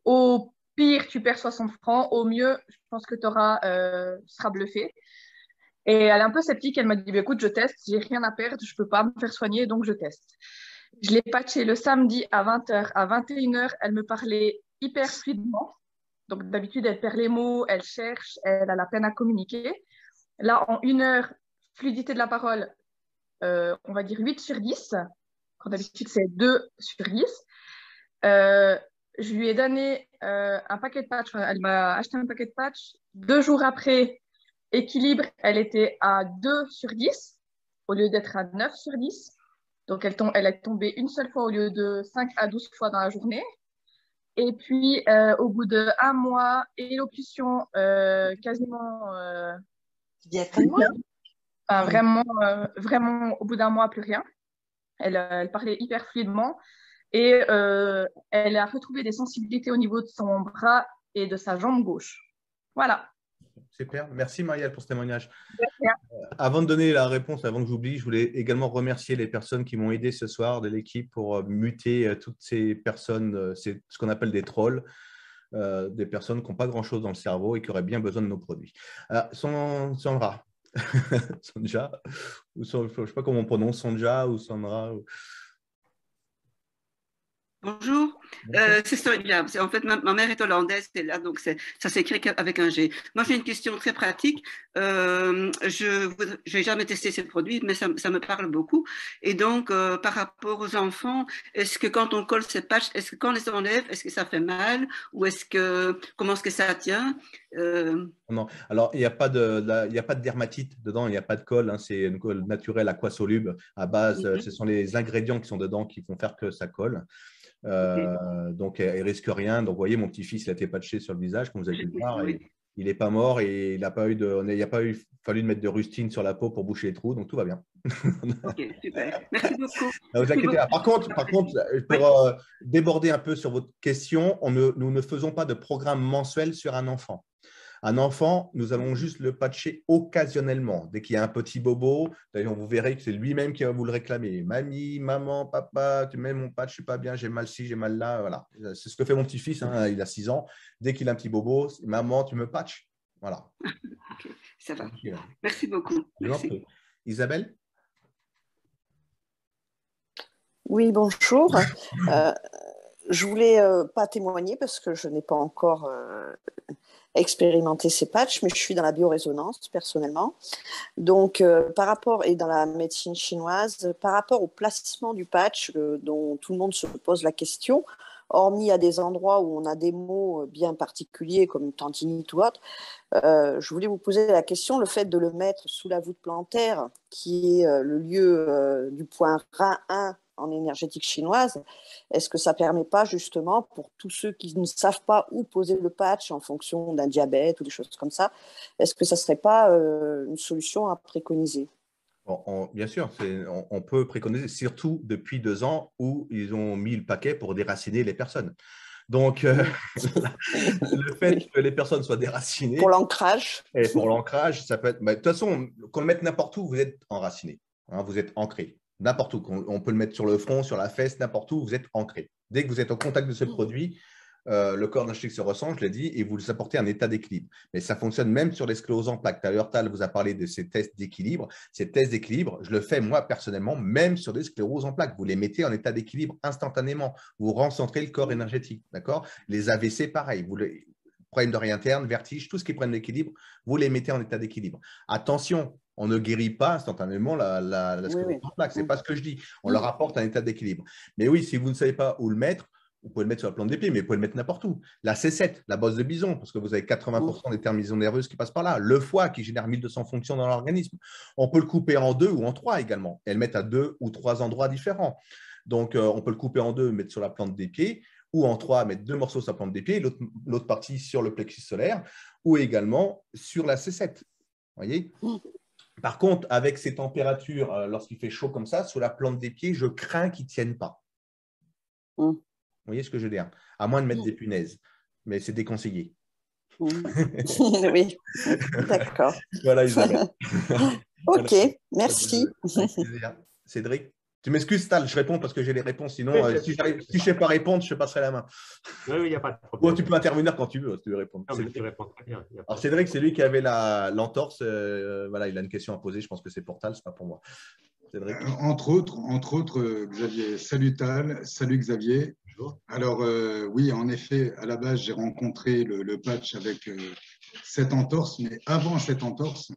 Au pire, tu perds 60 francs. Au mieux, je pense que tu seras bluffé. Et elle est un peu sceptique. Elle m'a dit, bah, écoute, je teste, j'ai rien à perdre, je peux pas me faire soigner, donc je teste. Je l'ai patché le samedi à 20h. À 21h, elle me parlait hyper fluidement. Donc d'habitude, elle perd les mots, elle cherche, elle a la peine à communiquer. Là, en 1 heure, fluidité de la parole, on va dire 8 sur 10. Quand d'habitude, c'est 2 sur 10. Je lui ai donné un paquet de patchs. Elle m'a acheté un paquet de patchs. 2 jours après, équilibre, elle était à 2 sur 10 au lieu d'être à 9 sur 10. Donc, elle est tombée une seule fois au lieu de 5 à 12 fois dans la journée. Et puis, au bout d'1 mois, élocution quasiment. Il y a 4 mois? Enfin, vraiment, au bout d'1 mois, plus rien. Elle parlait hyper fluidement. Et elle a retrouvé des sensibilités au niveau de son bras et de sa jambe gauche. Voilà. Super. Merci, Marielle, pour ce témoignage. Avant de donner la réponse, avant que j'oublie, je voulais également remercier les personnes qui m'ont aidé ce soir de l'équipe pour muter toutes ces personnes, c'est ce qu'on appelle des trolls, des personnes qui n'ont pas grand-chose dans le cerveau et qui auraient bien besoin de nos produits. Sandra, Sonja, ou je ne sais pas comment on prononce, Sonja ou Sandra. Bonjour, c'est Sonia. En fait, ma mère est hollandaise, et là, donc ça s'écrit avec un G. Moi, j'ai une question très pratique. Je n'ai jamais testé ces produits, mais ça me parle beaucoup. Et donc, par rapport aux enfants, est-ce que quand on colle ces patchs, est-ce que quand on les enlève, est-ce que ça fait mal ou comment est-ce que ça tient? Non, alors il n'y a pas de dermatite dedans, il n'y a pas de colle, hein, c'est une colle naturelle aquasoluble à base, ce sont les ingrédients qui sont dedans qui vont faire que ça colle. Donc elle risque rien. Donc vous voyez, mon petit-fils il a été patché sur le visage comme vous avez pu le voir, et il n'est pas mort et il n'a pas fallu de mettre de rustine sur la peau pour boucher les trous, donc tout va bien. Ok, super, merci beaucoup. Ne vous inquiétez pas. Par contre, pour déborder un peu sur votre question, nous ne faisons pas de programme mensuel sur un enfant. Un enfant, nous allons juste le patcher occasionnellement. Dès qu'il y a un petit bobo, d'ailleurs, vous verrez que c'est lui-même qui va vous le réclamer. Mamie, maman, papa, tu mets mon patch, je ne suis pas bien, j'ai mal ci, j'ai mal là. Voilà. C'est ce que fait mon petit-fils, hein, il a 6 ans. Dès qu'il a un petit bobo, maman, tu me patches. Voilà. Ok, ça va. Merci beaucoup. Merci. Isabelle? Oui, bonjour. Je ne voulais pas témoigner parce que je n'ai pas encore expérimenter ces patchs, mais je suis dans la biorésonance personnellement. Donc, par rapport, et dans la médecine chinoise, par rapport au placement du patch, dont tout le monde se pose la question, hormis à des endroits où on a des mots bien particuliers comme tendinite ou autre, je voulais vous poser la question, le fait de le mettre sous la voûte plantaire, qui est le lieu du point Rein 1 en énergétique chinoise, est-ce que ça ne permet pas justement pour tous ceux qui ne savent pas où poser le patch en fonction d'un diabète ou des choses comme ça, est-ce que ça ne serait pas une solution à préconiser? Bien sûr, on peut préconiser, surtout depuis 2 ans où ils ont mis le paquet pour déraciner les personnes. Donc, le fait que les personnes soient déracinées… Pour l'ancrage. Et pour l'ancrage, ça peut être… de toute façon, qu'on le mette n'importe où, vous êtes enraciné, hein, vous êtes ancré. N'importe où. On peut le mettre sur le front, sur la fesse, n'importe où, vous êtes ancré. Dès que vous êtes au contact de ce produit, le corps énergétique se ressent, je l'ai dit, et vous le apportez un état d'équilibre. Mais ça fonctionne même sur les scléroses en plaques. Tout à l'heure, Tal vous a parlé de ces tests d'équilibre. Ces tests d'équilibre, je le fais moi personnellement, même sur des scléroses en plaques. Vous les mettez en état d'équilibre instantanément. Vous recentrez le corps énergétique. D'accord ? Les AVC, pareil. Problème d'oreille interne, vertige, tout ce qui est problème d'équilibre, vous les mettez en état d'équilibre. Attention, on ne guérit pas instantanément la sclérose en plaques. Ce n'est pas ce que je dis. On leur apporte un état d'équilibre. Mais oui, si vous ne savez pas où le mettre, vous pouvez le mettre sur la plante des pieds, mais vous pouvez le mettre n'importe où. La C7, la bosse de bison, parce que vous avez 80% des terminaisons nerveuses qui passent par là. Le foie qui génère 1200 fonctions dans l'organisme. On peut le couper en 2 ou en 3 également et le mettre à 2 ou 3 endroits différents. Donc, on peut le couper en 2, mettre sur la plante des pieds, ou en 3, mettre 2 morceaux sur la plante des pieds, l'autre partie sur le plexus solaire, ou également sur la C7. Vous voyez ? Par contre, avec ces températures, lorsqu'il fait chaud comme ça, sur la plante des pieds, je crains qu'ils ne tiennent pas. Vous voyez ce que je veux dire? À moins de mettre des punaises, mais c'est déconseillé. Oui, d'accord. Voilà, Isabelle. Ok, merci. Cédric? Tu m'excuses, Tal, je réponds parce que j'ai les réponses. Sinon, si je ne sais pas répondre, je te passerai la main. Oui, il n'y a pas de problème. Ou tu peux intervenir quand tu veux, si tu veux répondre. Non, mais tu réponds très bien. Alors, Cédric, c'est lui qui avait l'entorse. Voilà, il a une question à poser. Je pense que c'est pour Tal, ce n'est pas pour moi. Cédric. Entre autres, Xavier. Salut Tal, salut Xavier. Bonjour. Alors, oui, en effet, à la base, j'ai rencontré le patch avec cette entorse, mais avant cette entorse,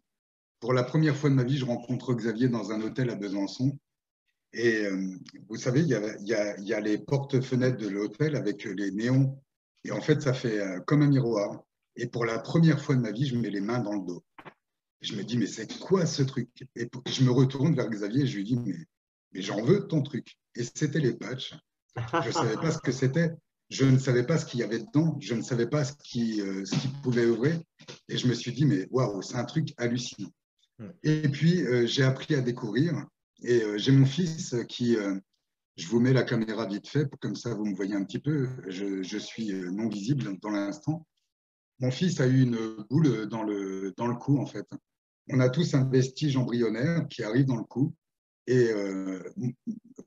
pour la première fois de ma vie, je rencontre Xavier dans un hôtel à Besançon. Et vous savez, il y a les portes-fenêtres de l'hôtel avec les néons. Et en fait, ça fait comme un miroir. Et pour la première fois de ma vie, je me mets les mains dans le dos. Et je me dis, mais c'est quoi ce truc? Et je me retourne vers Xavier et je lui dis, mais j'en veux ton truc. Et c'était les patchs. Je ne savais pas ce que c'était. je ne savais pas ce qu'il y avait dedans, je ne savais pas ce qui pouvait œuvrer. Et je me suis dit, mais waouh, c'est un truc hallucinant. Et puis, j'ai appris à découvrir. Et j'ai mon fils qui, je vous mets la caméra vite fait, comme ça vous me voyez un petit peu, je suis non visible dans l'instant. Mon fils a eu une boule dans le cou, en fait. On a tous un vestige embryonnaire qui arrive dans le cou. Et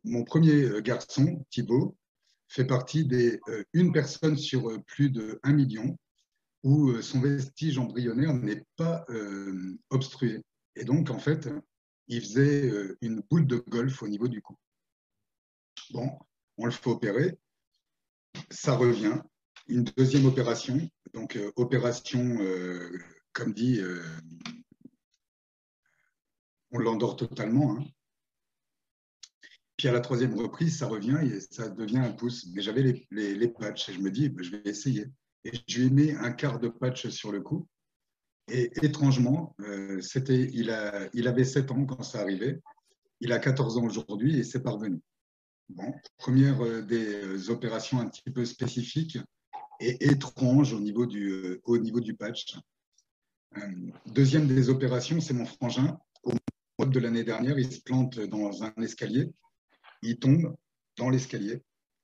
mon premier garçon, Thibaut, fait partie des une personne sur plus de 1 million où son vestige embryonnaire n'est pas obstrué. Et donc, en fait, il faisait une boule de golf au niveau du cou. Bon, on le fait opérer, ça revient. Une deuxième opération, donc opération, comme dit, on l'endort totalement. Hein. Puis à la troisième reprise, ça revient et ça devient un pouce. Mais j'avais les patchs et je me dis, je vais essayer. Et je lui ai mis un quart de patch sur le cou. Et étrangement, il avait 7 ans quand ça arrivait. Il a 14 ans aujourd'hui et c'est parvenu. Bon, première des opérations un petit peu spécifiques et étranges au niveau du patch. Deuxième des opérations, c'est mon frangin. Au mois de l'année dernière, il se plante dans un escalier. Il tombe dans l'escalier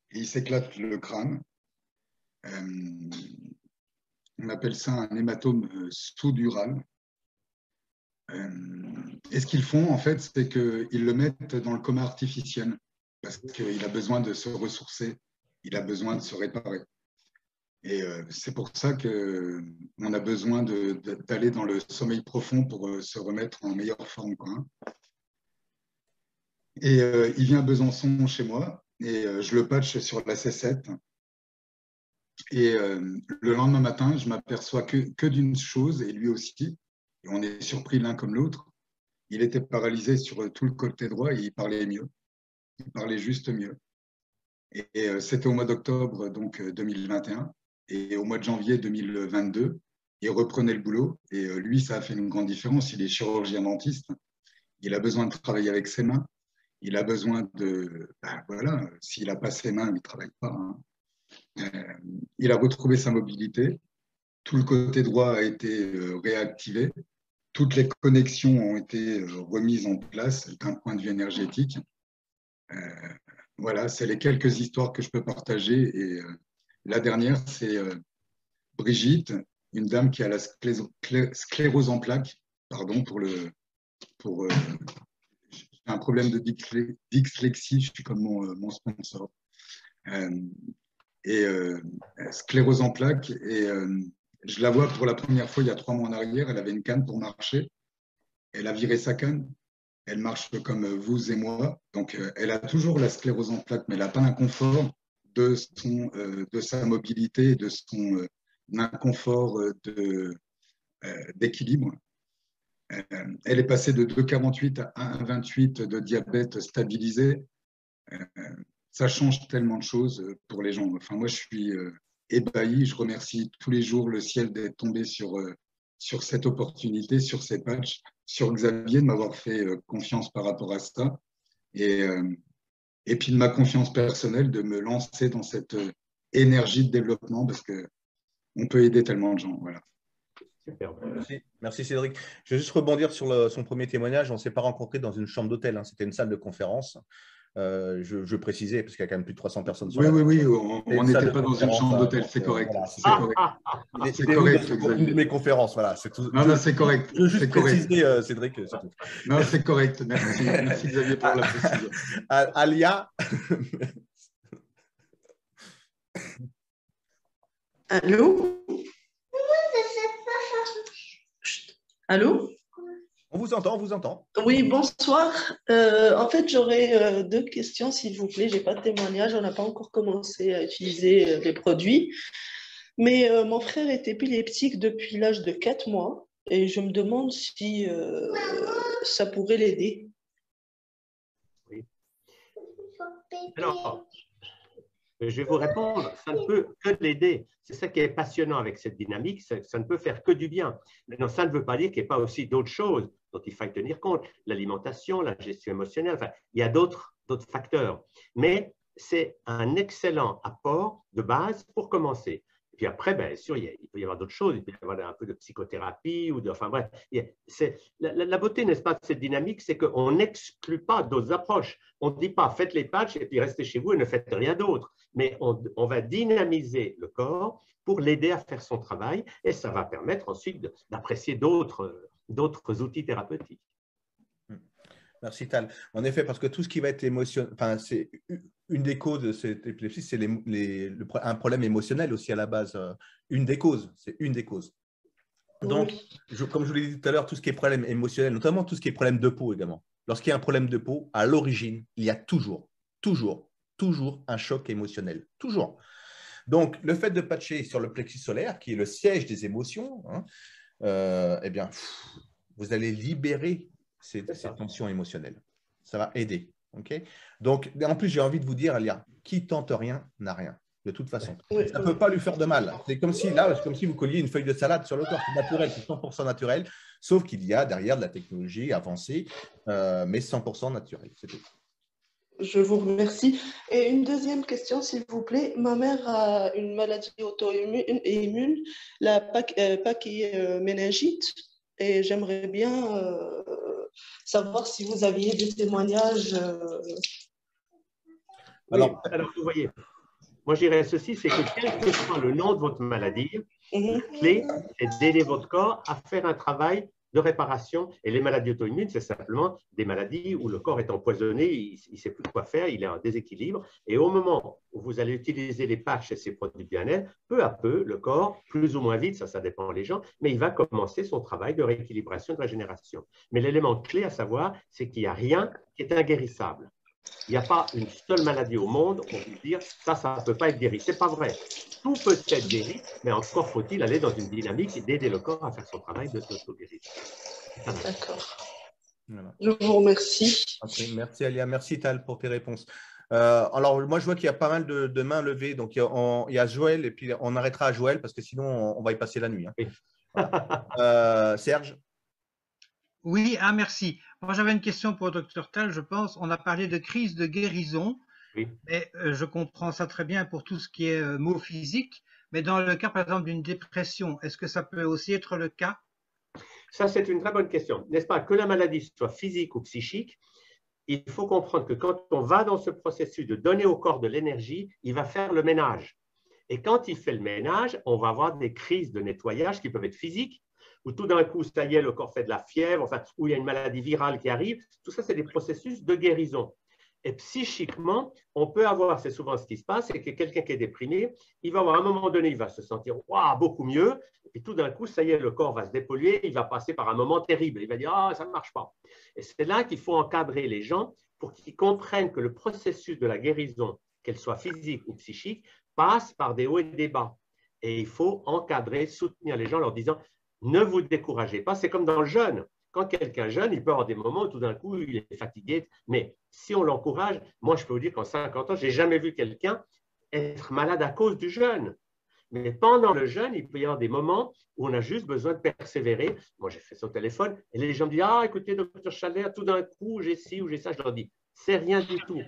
et il s'éclate le crâne. On appelle ça un hématome sous-dural. Et ce qu'ils font, en fait, c'est qu'ils le mettent dans le coma artificiel parce qu'il a besoin de se ressourcer, il a besoin de se réparer. Et c'est pour ça qu'on a besoin d'aller dans le sommeil profond pour se remettre en meilleure forme, quoi. Et il vient à Besançon chez moi et je le patch sur la C7. Et le lendemain matin, je m'aperçois que d'une chose, et lui aussi, et on est surpris l'un comme l'autre, il était paralysé sur tout le côté droit et il parlait mieux. Il parlait juste mieux. Et c'était au mois d'octobre donc 2021. Et au mois de janvier 2022, il reprenait le boulot. Et lui, ça a fait une grande différence. Il est chirurgien dentiste. Il a besoin de travailler avec ses mains. Il a besoin de... voilà, s'il n'a pas ses mains, il ne travaille pas. Hein. Il a retrouvé sa mobilité. Tout le côté droit a été réactivé. Toutes les connexions ont été remises en place d'un point de vue énergétique. Voilà, c'est les quelques histoires que je peux partager. Et la dernière, c'est Brigitte, une dame qui a la sclérose en plaques, pardon pour j'ai un problème de dyslexie, je suis comme mon sponsor. Sclérose en plaques, et je la vois pour la première fois il y a 3 mois en arrière. Elle avait une canne pour marcher, elle a viré sa canne. Elle marche comme vous et moi, donc elle a toujours la sclérose en plaques, mais elle n'a pas l'inconfort de sa mobilité, de son inconfort d'équilibre. Elle est passée de 2,48 à 1,28 de diabète stabilisé. Ça change tellement de choses pour les gens. Enfin, moi, je suis ébahi. Je remercie tous les jours le ciel d'être tombé sur cette opportunité, sur ces patchs, sur Xavier de m'avoir fait confiance par rapport à ça, et puis de ma confiance personnelle de me lancer dans cette énergie de développement parce qu'on peut aider tellement de gens. Voilà. Super. Merci Cédric. Je vais juste rebondir sur son premier témoignage. On ne s'est pas rencontrés dans une chambre d'hôtel, hein. C'était une salle de conférence. Je précisais, parce qu'il y a quand même plus de 300 personnes. Oui, on n'était pas dans une chambre d'hôtel, c'est correct. Voilà, c'est correct. Une de mes conférences, voilà. Non, c'est correct. Je veux juste préciser, Cédric. Non, c'est correct. Merci Xavier pour la précision. Alia. Allô? Allô? On vous entend, on vous entend. Oui, bonsoir. En fait, j'aurais 2 questions, s'il vous plaît. Je n'ai pas de témoignage, on n'a pas encore commencé à utiliser les produits. Mais mon frère est épileptique depuis l'âge de 4 mois et je me demande si ça pourrait l'aider. Oui. Alors, je vais vous répondre, ça ne peut que l'aider. C'est ça qui est passionnant avec cette dynamique, ça ne peut faire que du bien. Maintenant, ça ne veut pas dire qu'il n'y ait pas aussi d'autres choses dont il faut tenir compte. L'alimentation, la gestion émotionnelle, enfin, il y a d'autres facteurs. Mais c'est un excellent apport de base pour commencer. Puis après, bien sûr, il peut y avoir d'autres choses. Il peut y avoir un peu de psychothérapie. Enfin bref, la beauté, n'est-ce pas, de cette dynamique, c'est qu'on n'exclut pas d'autres approches. On ne dit pas faites les patchs et puis restez chez vous et ne faites rien d'autre. Mais on va dynamiser le corps pour l'aider à faire son travail et ça va permettre ensuite d'apprécier d'autres outils thérapeutiques. Merci Tal. En effet, parce que tout ce qui va être émotionnel, enfin, c'est une des causes de cette épilepsie, c'est un problème émotionnel aussi à la base. Une des causes, c'est une des causes. Donc, comme je vous l'ai dit tout à l'heure, tout ce qui est problème émotionnel, notamment tout ce qui est problème de peau également. Lorsqu'il y a un problème de peau, à l'origine, il y a toujours un choc émotionnel. Toujours. Donc, le fait de patcher sur le plexus solaire, qui est le siège des émotions, eh bien, vous allez libérer ces tensions émotionnelles. Ça va aider. Okay. Donc, en plus, j'ai envie de vous dire, Alia, qui tente rien n'a rien, de toute façon. Ça ne peut pas lui faire de mal. C'est comme si vous colliez une feuille de salade sur le corps. C'est naturel, c'est 100% naturel, sauf qu'il y a derrière de la technologie avancée, mais 100% naturel. C'est tout. Je vous remercie. Et une deuxième question, s'il vous plaît. Ma mère a une maladie auto-immune, la pachyméningite, et j'aimerais bien savoir si vous aviez des témoignages. Alors, vous voyez, moi je dirais ceci, c'est que quel que soit le nom de votre maladie, la clé est d'aider votre corps à faire un travail de réparation. Et les maladies auto-immunes, c'est simplement des maladies où le corps est empoisonné, il ne sait plus quoi faire, il est en déséquilibre. Et au moment où vous allez utiliser les patchs et ces produits bien-être, peu à peu, le corps, plus ou moins vite, ça dépend des gens, mais il va commencer son travail de rééquilibration, de régénération. Mais l'élément clé à savoir, c'est qu'il n'y a rien qui est inguérissable. Il n'y a pas une seule maladie au monde où on peut dire ça ne peut pas être guéri. Ce n'est pas vrai. Tout peut être guéri, mais encore faut-il aller dans une dynamique et d'aider le corps à faire son travail de s'auto-guérir. D'accord. Voilà. Je vous remercie. Okay, merci Alia, merci Tal pour tes réponses. Alors, moi, je vois qu'il y a pas mal de mains levées. Donc, il y a Joël et puis on arrêtera à Joël parce que sinon, on va y passer la nuit. Hein. Oui. Voilà. Serge? Oui, merci. Moi, j'avais une question pour le Dr Tal, je pense. On a parlé de crise de guérison, oui. Mais je comprends ça très bien pour tout ce qui est maux physiques. Mais dans le cas, par exemple, d'une dépression, est-ce que ça peut aussi être le cas? Ça, c'est une très bonne question. N'est-ce pas? Que la maladie soit physique ou psychique, il faut comprendre que quand on va dans ce processus de donner au corps de l'énergie, il va faire le ménage. Et quand il fait le ménage, on va avoir des crises de nettoyage qui peuvent être physiques, où tout d'un coup, ça y est, le corps fait de la fièvre, enfin, où il y a une maladie virale qui arrive. Tout ça, c'est des processus de guérison. Et psychiquement, on peut avoir, c'est souvent ce qui se passe, c'est que quelqu'un qui est déprimé, il va avoir à un moment donné, il va se sentir wow, beaucoup mieux, et puis tout d'un coup, ça y est, le corps va se dépolluer, il va passer par un moment terrible, il va dire ah, ça ne marche pas. Et c'est là qu'il faut encadrer les gens pour qu'ils comprennent que le processus de la guérison, qu'elle soit physique ou psychique, passe par des hauts et des bas. Et il faut encadrer, soutenir les gens en leur disant ne vous découragez pas, c'est comme dans le jeûne. Quand quelqu'un jeûne, il peut avoir des moments où tout d'un coup, il est fatigué. Mais si on l'encourage, moi, je peux vous dire qu'en 50 ans, je n'ai jamais vu quelqu'un être malade à cause du jeûne. Mais pendant le jeûne, il peut y avoir des moments où on a juste besoin de persévérer. Moi, j'ai fait ça au téléphone et les gens me disent « Ah, écoutez, docteur Chalère, tout d'un coup, j'ai ci ou j'ai ça. » Je leur dis « C'est rien du tout.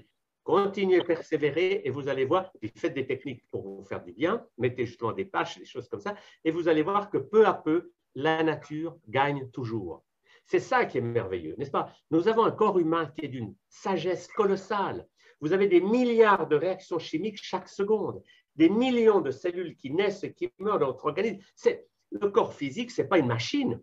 Continuez à persévérer et vous allez voir, puis faites des techniques pour vous faire du bien, mettez justement des patchs, des choses comme ça, et vous allez voir que peu à peu, la nature gagne toujours. » C'est ça qui est merveilleux, n'est-ce pas? Nous avons un corps humain qui est d'une sagesse colossale. Vous avez des milliards de réactions chimiques chaque seconde, des millions de cellules qui naissent et qui meurent dans notre organisme. Le corps physique, ce n'est pas une machine.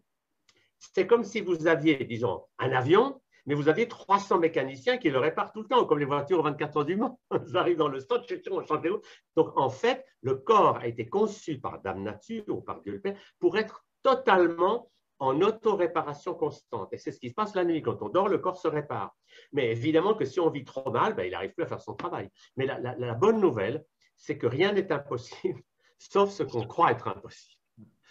C'est comme si vous aviez, disons, un avion, mais vous aviez 300 mécaniciens qui le réparent tout le temps, comme les voitures aux 24 heures du Mans. Ils arrivent dans le stock, on change les autres. Donc, en fait, le corps a été conçu par Dame Nature ou par Dieu le Père pour être totalement en auto-réparation constante. Et c'est ce qui se passe la nuit. Quand on dort, le corps se répare. Mais évidemment que si on vit trop mal, il n'arrive plus à faire son travail. Mais la bonne nouvelle, c'est que rien n'est impossible, sauf ce qu'on croit être impossible.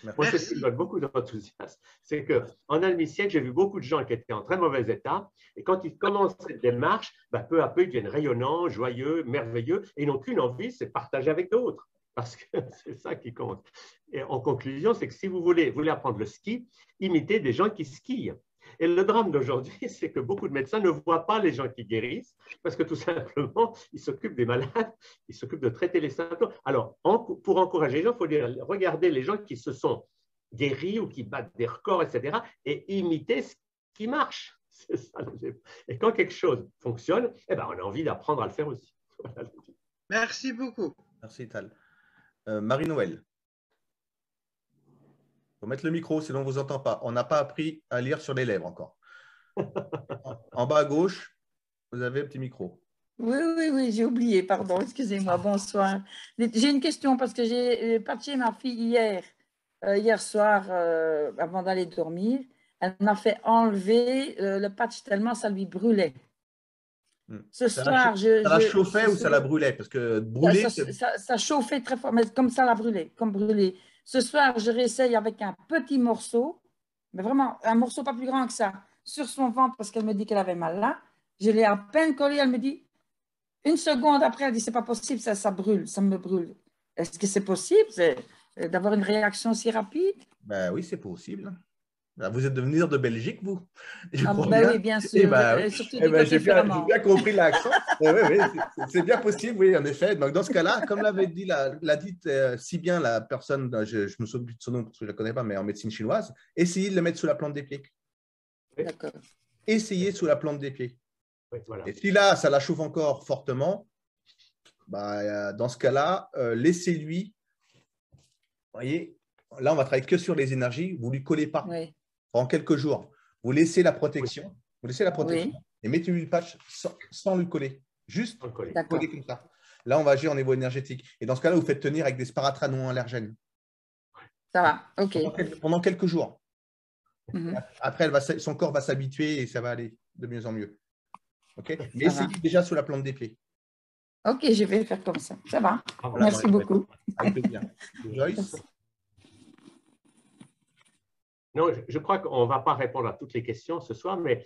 Moi, c'est ce qui me donne beaucoup d'enthousiasme. C'est qu'en un demi-siècle, j'ai vu beaucoup de gens qui étaient en très mauvais état. Et quand ils commencent cette démarche, peu à peu, ils deviennent rayonnants, joyeux, merveilleux. Et ils n'ont qu'une envie, c'est de partager avec d'autres. Parce que c'est ça qui compte. Et en conclusion, c'est que si vous voulez apprendre le ski, imitez des gens qui skient. Et le drame d'aujourd'hui, c'est que beaucoup de médecins ne voient pas les gens qui guérissent parce que tout simplement, ils s'occupent des malades, ils s'occupent de traiter les symptômes. Alors, pour encourager les gens, il faut dire, regarder les gens qui se sont guéris ou qui battent des records, etc. et imiter ce qui marche. C'est ça. Et quand quelque chose fonctionne, eh ben, on a envie d'apprendre à le faire aussi. Voilà. Merci beaucoup. Merci, Tal. Marie-Noël. Il faut mettre le micro, sinon on ne vous entend pas. On n'a pas appris à lire sur les lèvres encore. En bas à gauche, vous avez un petit micro. Oui, j'ai oublié, pardon, excusez-moi, bonsoir. J'ai une question parce que j'ai patché ma fille hier soir, avant d'aller dormir. Elle m'a fait enlever le patch tellement ça lui brûlait. Ce soir, ça la chauffait ou ça la brûlait? Parce que brûler, ça chauffait très fort, mais comme ça la brûlait, comme brûlé. Ce soir, je réessaye avec un petit morceau, mais vraiment un morceau pas plus grand que ça, sur son ventre parce qu'elle me dit qu'elle avait mal là. Je l'ai à peine collé, elle me dit, une seconde après, elle dit, c'est pas possible, ça brûle, ça me brûle. Est-ce que c'est possible d'avoir une réaction si rapide? Ben oui, c'est possible. Vous êtes de venir de Belgique, vous? Oui, bien sûr. J'ai bien compris l'accent. C'est bien possible, oui, en effet. Donc, dans ce cas-là, comme l'a dit si bien la personne, je me souviens plus de son nom parce que je ne la connais pas, mais en médecine chinoise, essayez de le mettre sous la plante des pieds. D'accord. Essayez sous la plante des pieds. Oui, voilà. Et si là, ça la chauffe encore fortement, dans ce cas-là, laissez-lui. Vous voyez, là, on va travailler que sur les énergies. Vous ne lui collez pas. Oui. Pendant quelques jours, vous laissez la protection, Oui. et mettez-lui le patch sans lui coller, juste coller comme ça. Là, on va agir au niveau énergétique. Et dans ce cas-là, vous faites tenir avec des sparadraps non allergènes. Ça va, ok. Pendant quelques jours. Mm-hmm. Après, son corps va s'habituer et ça va aller de mieux en mieux. Okay, mais essayez déjà sous la plante des pieds. Ok, je vais faire comme ça. Ça va. Merci beaucoup. Avec plaisir. Joyce? Non, je crois qu'on ne va pas répondre à toutes les questions ce soir, mais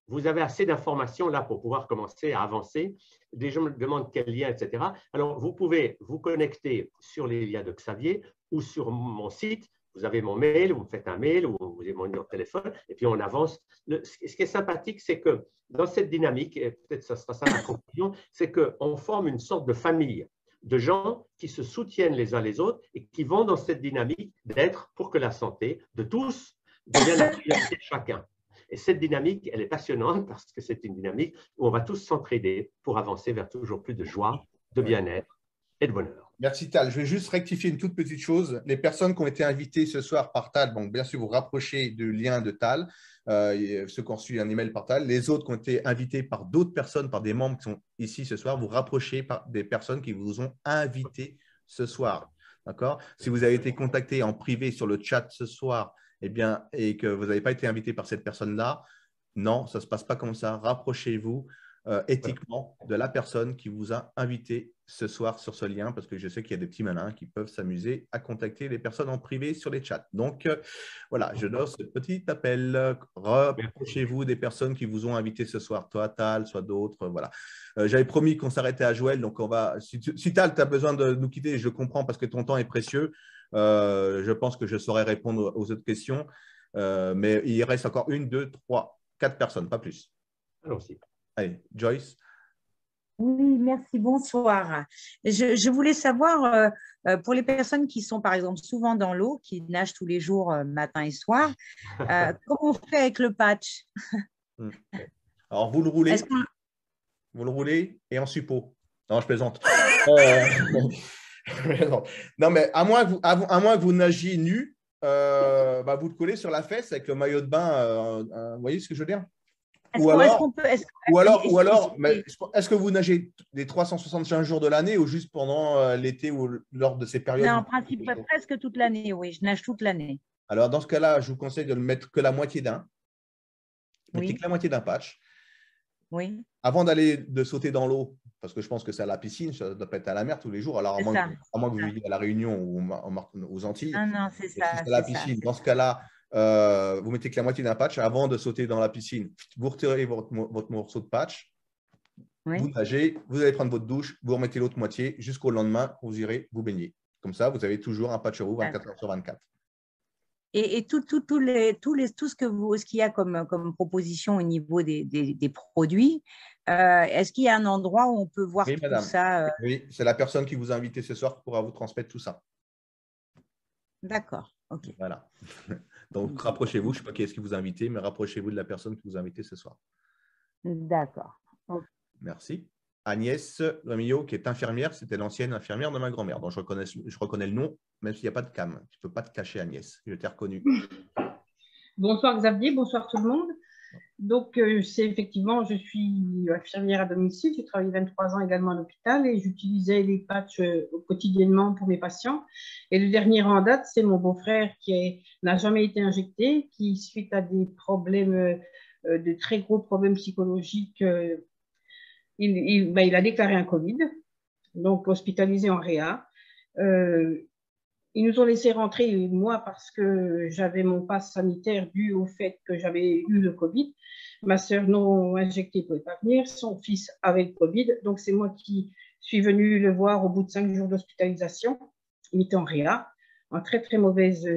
vous avez assez d'informations là pour pouvoir commencer à avancer. Des gens me demandent quel lien, etc. Alors, vous pouvez vous connecter sur les liens de Xavier ou sur mon site. Vous avez mon mail, vous me faites un mail ou vous avez mon numéro de téléphone et puis on avance. Ce qui est sympathique, c'est que dans cette dynamique, et peut-être ce sera ça la conclusion, c'est qu'on forme une sorte de famille de gens qui se soutiennent les uns les autres et qui vont dans cette dynamique d'être pour que la santé de tous devienne la priorité de chacun. Et cette dynamique, elle est passionnante parce que c'est une dynamique où on va tous s'entraider pour avancer vers toujours plus de joie, de bien-être et de bonheur. Merci Tal. Je vais juste rectifier une toute petite chose. Les personnes qui ont été invitées ce soir par Tal, bon, bien sûr, vous rapprochez du lien de Tal, ceux qui ont reçu un email par Tal. Les autres qui ont été invités par d'autres personnes, par des membres qui sont ici ce soir, vous rapprochez par des personnes qui vous ont invité ce soir. D'accord? Si vous avez été contacté en privé sur le chat ce soir, et que vous n'avez pas été invité par cette personne-là, non, ça ne se passe pas comme ça. Rapprochez-vous éthiquement de la personne qui vous a invité ce soir sur ce lien, parce que je sais qu'il y a des petits malins qui peuvent s'amuser à contacter les personnes en privé sur les chats. Donc, voilà, je donne ce petit appel. Rapprochez-vous des personnes qui vous ont invité ce soir, toi, Tal, soit d'autres. Voilà. J'avais promis qu'on s'arrêtait à Joël, donc on va… Si Tal, tu as besoin de nous quitter, je comprends parce que ton temps est précieux. Je pense que je saurais répondre aux autres questions, mais il reste encore 1, 2, 3, 4 personnes, pas plus. Allons-y. Allez, Joyce. Oui, merci, bonsoir. Je voulais savoir, pour les personnes qui sont par exemple souvent dans l'eau, qui nagent tous les jours, matin et soir, comment on fait avec le patch? Alors, vous le roulez et en suppôt. Non, je plaisante. Non, mais à moins que vous nagiez nu, vous le collez sur la fesse avec le maillot de bain. Vous voyez ce que je veux dire? Ou alors, est-ce que vous nagez les 365 jours de l'année ou juste pendant l'été ou lors de ces périodes? Non, en principe, presque toute l'année, oui, je nage toute l'année. Alors, dans ce cas-là, je vous conseille de ne mettre que la moitié d'un. Mettez que la moitié d'un patch. Oui. Avant de sauter dans l'eau, parce que je pense que c'est à la piscine, ça ne doit pas être à la mer tous les jours. Alors, à moins que vous viviez à La Réunion ou aux Antilles. Non, c'est ça. C'est à la piscine. Dans ce cas-là, vous mettez que la moitié d'un patch. Avant de sauter dans la piscine, vous retirez votre morceau de patch, vous nagez, vous allez prendre votre douche, vous remettez l'autre moitié jusqu'au lendemain, vous irez vous baigner. Comme ça, vous avez toujours un patch rouge 24 heures sur 24. Et tout ce qu'il y a comme proposition au niveau des produits, est-ce qu'il y a un endroit où on peut voir Oui, tout madame. ça Oui, c'est la personne qui vous a invité ce soir qui pourra vous transmettre tout ça. D'accord, ok. Voilà. Donc, rapprochez-vous. Je ne sais pas qui est-ce qui vous a invité, mais rapprochez-vous de la personne qui vous a invité ce soir. D'accord. Merci. Agnès Remillot, qui est infirmière, c'était l'ancienne infirmière de ma grand-mère. Donc, je reconnais le nom, même s'il n'y a pas de cam. Tu ne peux pas te cacher, Agnès. Je t'ai reconnue. Bonsoir Xavier, bonsoir tout le monde. Donc, c'est effectivement, je suis infirmière à domicile. J'ai travaillé 23 ans également à l'hôpital et j'utilisais les patchs quotidiennement pour mes patients. Et le dernier en date, c'est mon beau-frère qui n'a jamais été injecté, qui, suite à des problèmes, de très gros problèmes psychologiques, il a déclaré un Covid, donc hospitalisé en réa. Ils nous ont laissé rentrer, moi, parce que j'avais mon passe sanitaire dû au fait que j'avais eu le Covid. Ma sœur non injectée ne pouvait pas venir, son fils avait le Covid. Donc, c'est moi qui suis venue le voir au bout de 5 jours d'hospitalisation. Il était en réa, en très, très mauvaise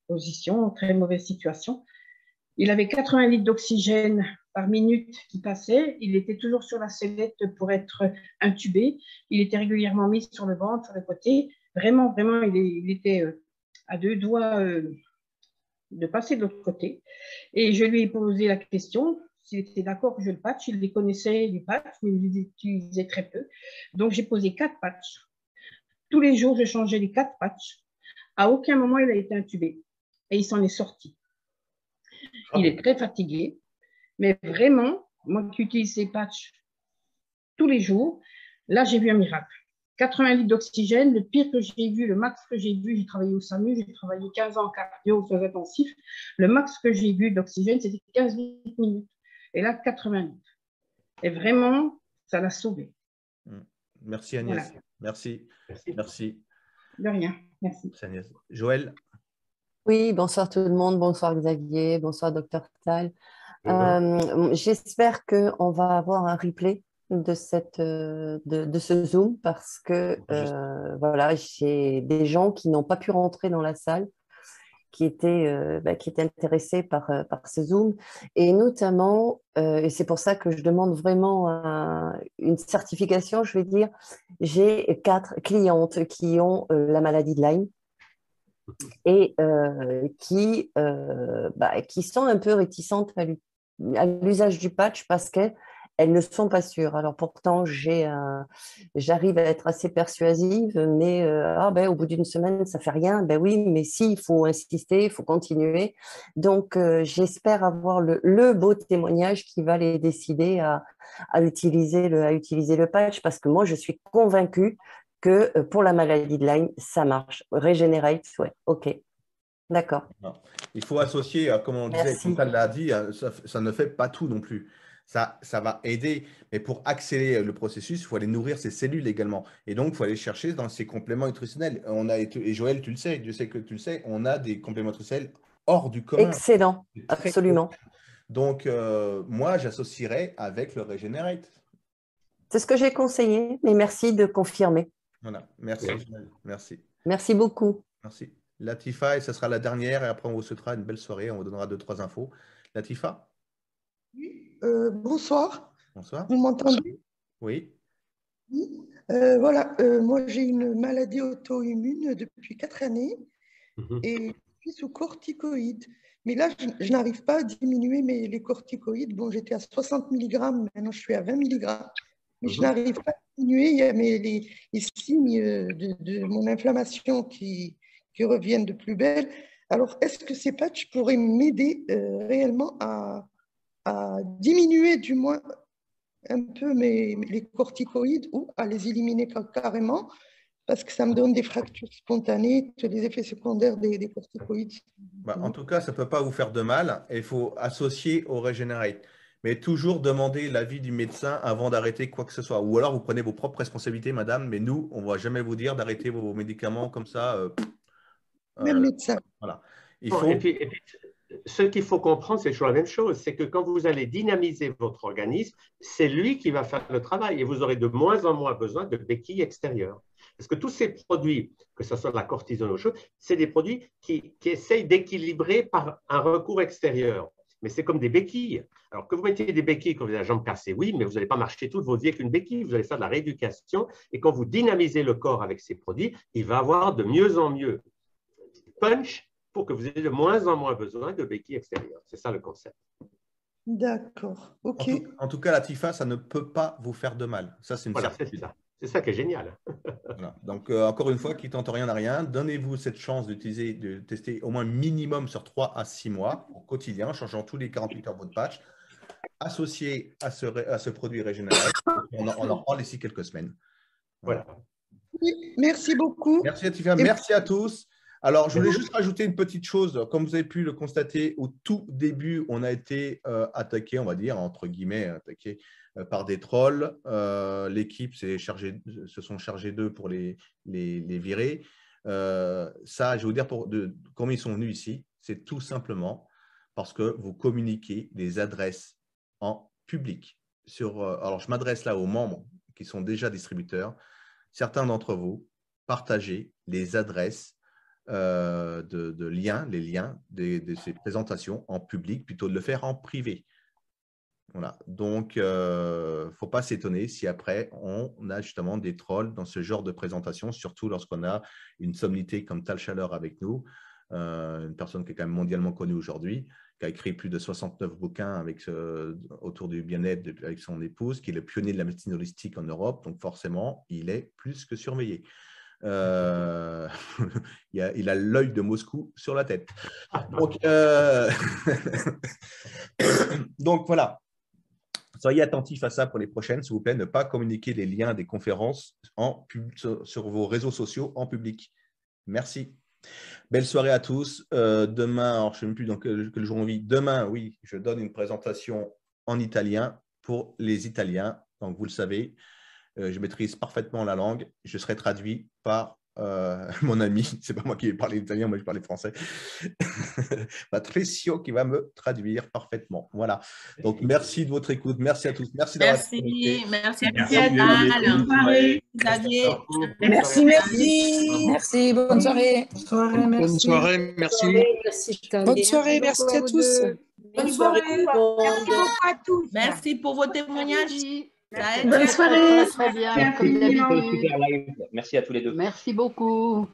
position, en très mauvaise situation. Il avait 80 litres d'oxygène par minute qui passait. Il était toujours sur la sellette pour être intubé. Il était régulièrement mis sur le ventre, sur le côté. Vraiment, vraiment, il était à 2 doigts de passer de l'autre côté. Et je lui ai posé la question s'il était d'accord que je le patch. Il les connaissait, les patchs, mais il les utilisait très peu. Donc, j'ai posé 4 patchs. Tous les jours, je changeais les 4 patchs. À aucun moment, il a été intubé. Et il s'en est sorti. Il est très fatigué. Mais vraiment, moi qui utilise ces patchs tous les jours, là, j'ai vu un miracle. 80 litres d'oxygène, le pire que j'ai vu, le max que j'ai vu, j'ai travaillé au SAMU, j'ai travaillé 15 ans en cardio, aux soins intensifs. Le max que j'ai vu d'oxygène, c'était 15 minutes. Et là, 80 litres. Et vraiment, ça l'a sauvé. Merci Agnès. Voilà. Merci. Merci. De rien. Merci. Agnès. Joël. Oui, bonsoir tout le monde. Bonsoir Xavier. Bonsoir Dr Tal. J'espère qu'on va avoir un replay de ce Zoom parce que voilà, j'ai des gens qui n'ont pas pu rentrer dans la salle, qui étaient intéressés par ce Zoom. Et notamment, et c'est pour ça que je demande vraiment une certification, je vais dire, j'ai 4 clientes qui ont la maladie de Lyme et qui sont un peu réticentes à l'usage du patch parce qu'elles ne sont pas sûres. Alors pourtant, j'arrive à être assez persuasive, mais au bout d'une semaine, ça ne fait rien. Ben oui, mais si, il faut insister, il faut continuer. Donc, j'espère avoir le beau témoignage qui va les décider à utiliser le patch parce que moi, je suis convaincue que pour la maladie de Lyme, ça marche. Regenerate, ouais, ok. D'accord. Il faut associer, comme on disait, comme Tal l'a dit, ça ne fait pas tout non plus. Ça va aider, mais pour accélérer le processus, il faut aller nourrir ses cellules également. Et donc, il faut aller chercher dans ces compléments nutritionnels. Et Joël, tu le sais, je sais que tu le sais, on a des compléments nutritionnels hors du commun. Excellent, absolument. Donc, moi, j'associerais avec le Regenerate. C'est ce que j'ai conseillé, mais merci de confirmer. Voilà, merci. Merci. Merci beaucoup. Merci. Latifa, et ce sera la dernière, et après on vous souhaitera une belle soirée, on vous donnera 2-3 infos. Latifa? Oui, bonsoir. Bonsoir. Vous m'entendez? Oui. Oui. Voilà, moi j'ai une maladie auto-immune depuis 4 années et je suis sous corticoïdes. Mais là, je n'arrive pas à diminuer les corticoïdes. Bon, j'étais à 60 mg, maintenant je suis à 20 mg. Mais je n'arrive pas à diminuer. Il y a les signes de mon inflammation qui reviennent de plus belle. Alors, est-ce que ces patchs pourraient m'aider réellement à diminuer du moins un peu les corticoïdes ou à les éliminer carrément? Parce que ça me donne des fractures spontanées, les effets secondaires des corticoïdes. En tout cas, ça ne peut pas vous faire de mal et il faut associer au Regenerate. Mais toujours demander l'avis du médecin avant d'arrêter quoi que ce soit. Ou alors, vous prenez vos propres responsabilités, madame, mais nous, on ne va jamais vous dire d'arrêter vos médicaments comme ça. Même médecin. Voilà. Et puis, ce qu'il faut comprendre, c'est toujours la même chose, c'est que quand vous allez dynamiser votre organisme, c'est lui qui va faire le travail et vous aurez de moins en moins besoin de béquilles extérieures. Parce que tous ces produits, que ce soit de la cortisone ou autre chose, c'est des produits qui essayent d'équilibrer par un recours extérieur. Mais c'est comme des béquilles. Alors que vous mettiez des béquilles quand vous avez la jambe cassée, oui, mais vous n'allez pas marcher toute votre vie avec une béquille. Vous allez faire de la rééducation. Et quand vous dynamisez le corps avec ces produits, il va avoir de mieux en mieux punch pour que vous ayez de moins en moins besoin de béquilles extérieures. C'est ça le concept. D'accord. OK. En tout cas, la TIFA, ça ne peut pas vous faire de mal. Ça, c'est une certitude. C'est ça qui est génial. Voilà. Donc, encore une fois, qui tente rien à rien, donnez-vous cette chance de tester au moins minimum sur 3 à 6 mois au quotidien, changeant tous les 48 heures votre patch, associé à ce produit régénérateur. On en reparle d'ici quelques semaines. Voilà. Oui, merci beaucoup. Merci à Tiffany. Merci à tous. Alors, je voulais juste rajouter une petite chose. Comme vous avez pu le constater, au tout début, on a été attaqué, on va dire, entre guillemets, attaqué par des trolls. L'équipe se sont chargés d'eux pour les virer. Ça, je vais vous dire comment ils sont venus ici. C'est tout simplement parce que vous communiquez des adresses en public. Alors, je m'adresse là aux membres qui sont déjà distributeurs. Certains d'entre vous, partagez les adresses de liens, les liens de ces présentations en public, plutôt de le faire en privé. Voilà. Donc, il ne faut pas s'étonner si après, on a justement des trolls dans ce genre de présentation, surtout lorsqu'on a une sommité comme Tal Chaleur avec nous, une personne qui est quand même mondialement connue aujourd'hui, qui a écrit plus de 69 bouquins autour du bien-être avec son épouse, qui est le pionnier de la médecine holistique en Europe. Donc, forcément, il est plus que surveillé. Il a l'œil de Moscou sur la tête. Donc voilà. Soyez attentifs à ça pour les prochaines, s'il vous plaît. Ne pas communiquer les liens des conférences sur vos réseaux sociaux en public. Merci. Belle soirée à tous. Demain, alors je ne sais même plus dans quel jour on vit. Demain, oui, je donne une présentation en italien pour les Italiens. Donc, vous le savez, je maîtrise parfaitement la langue. Je serai traduit par mon ami. Ce n'est pas moi qui vais parler italien, moi je parle français. Patricio qui va me traduire parfaitement. Voilà. Donc, merci de votre écoute. Merci à tous. Merci d'avoir été. Merci à Xavier. Merci. Merci. Bonne soirée. Bonne soirée. Merci. Bonne soirée. Merci à tous. Bonne soirée. Merci beaucoup à tous. Merci pour vos témoignages. Bonne soirée. Très bien, comme d'habitude. Super live. Merci à tous les deux. Merci beaucoup.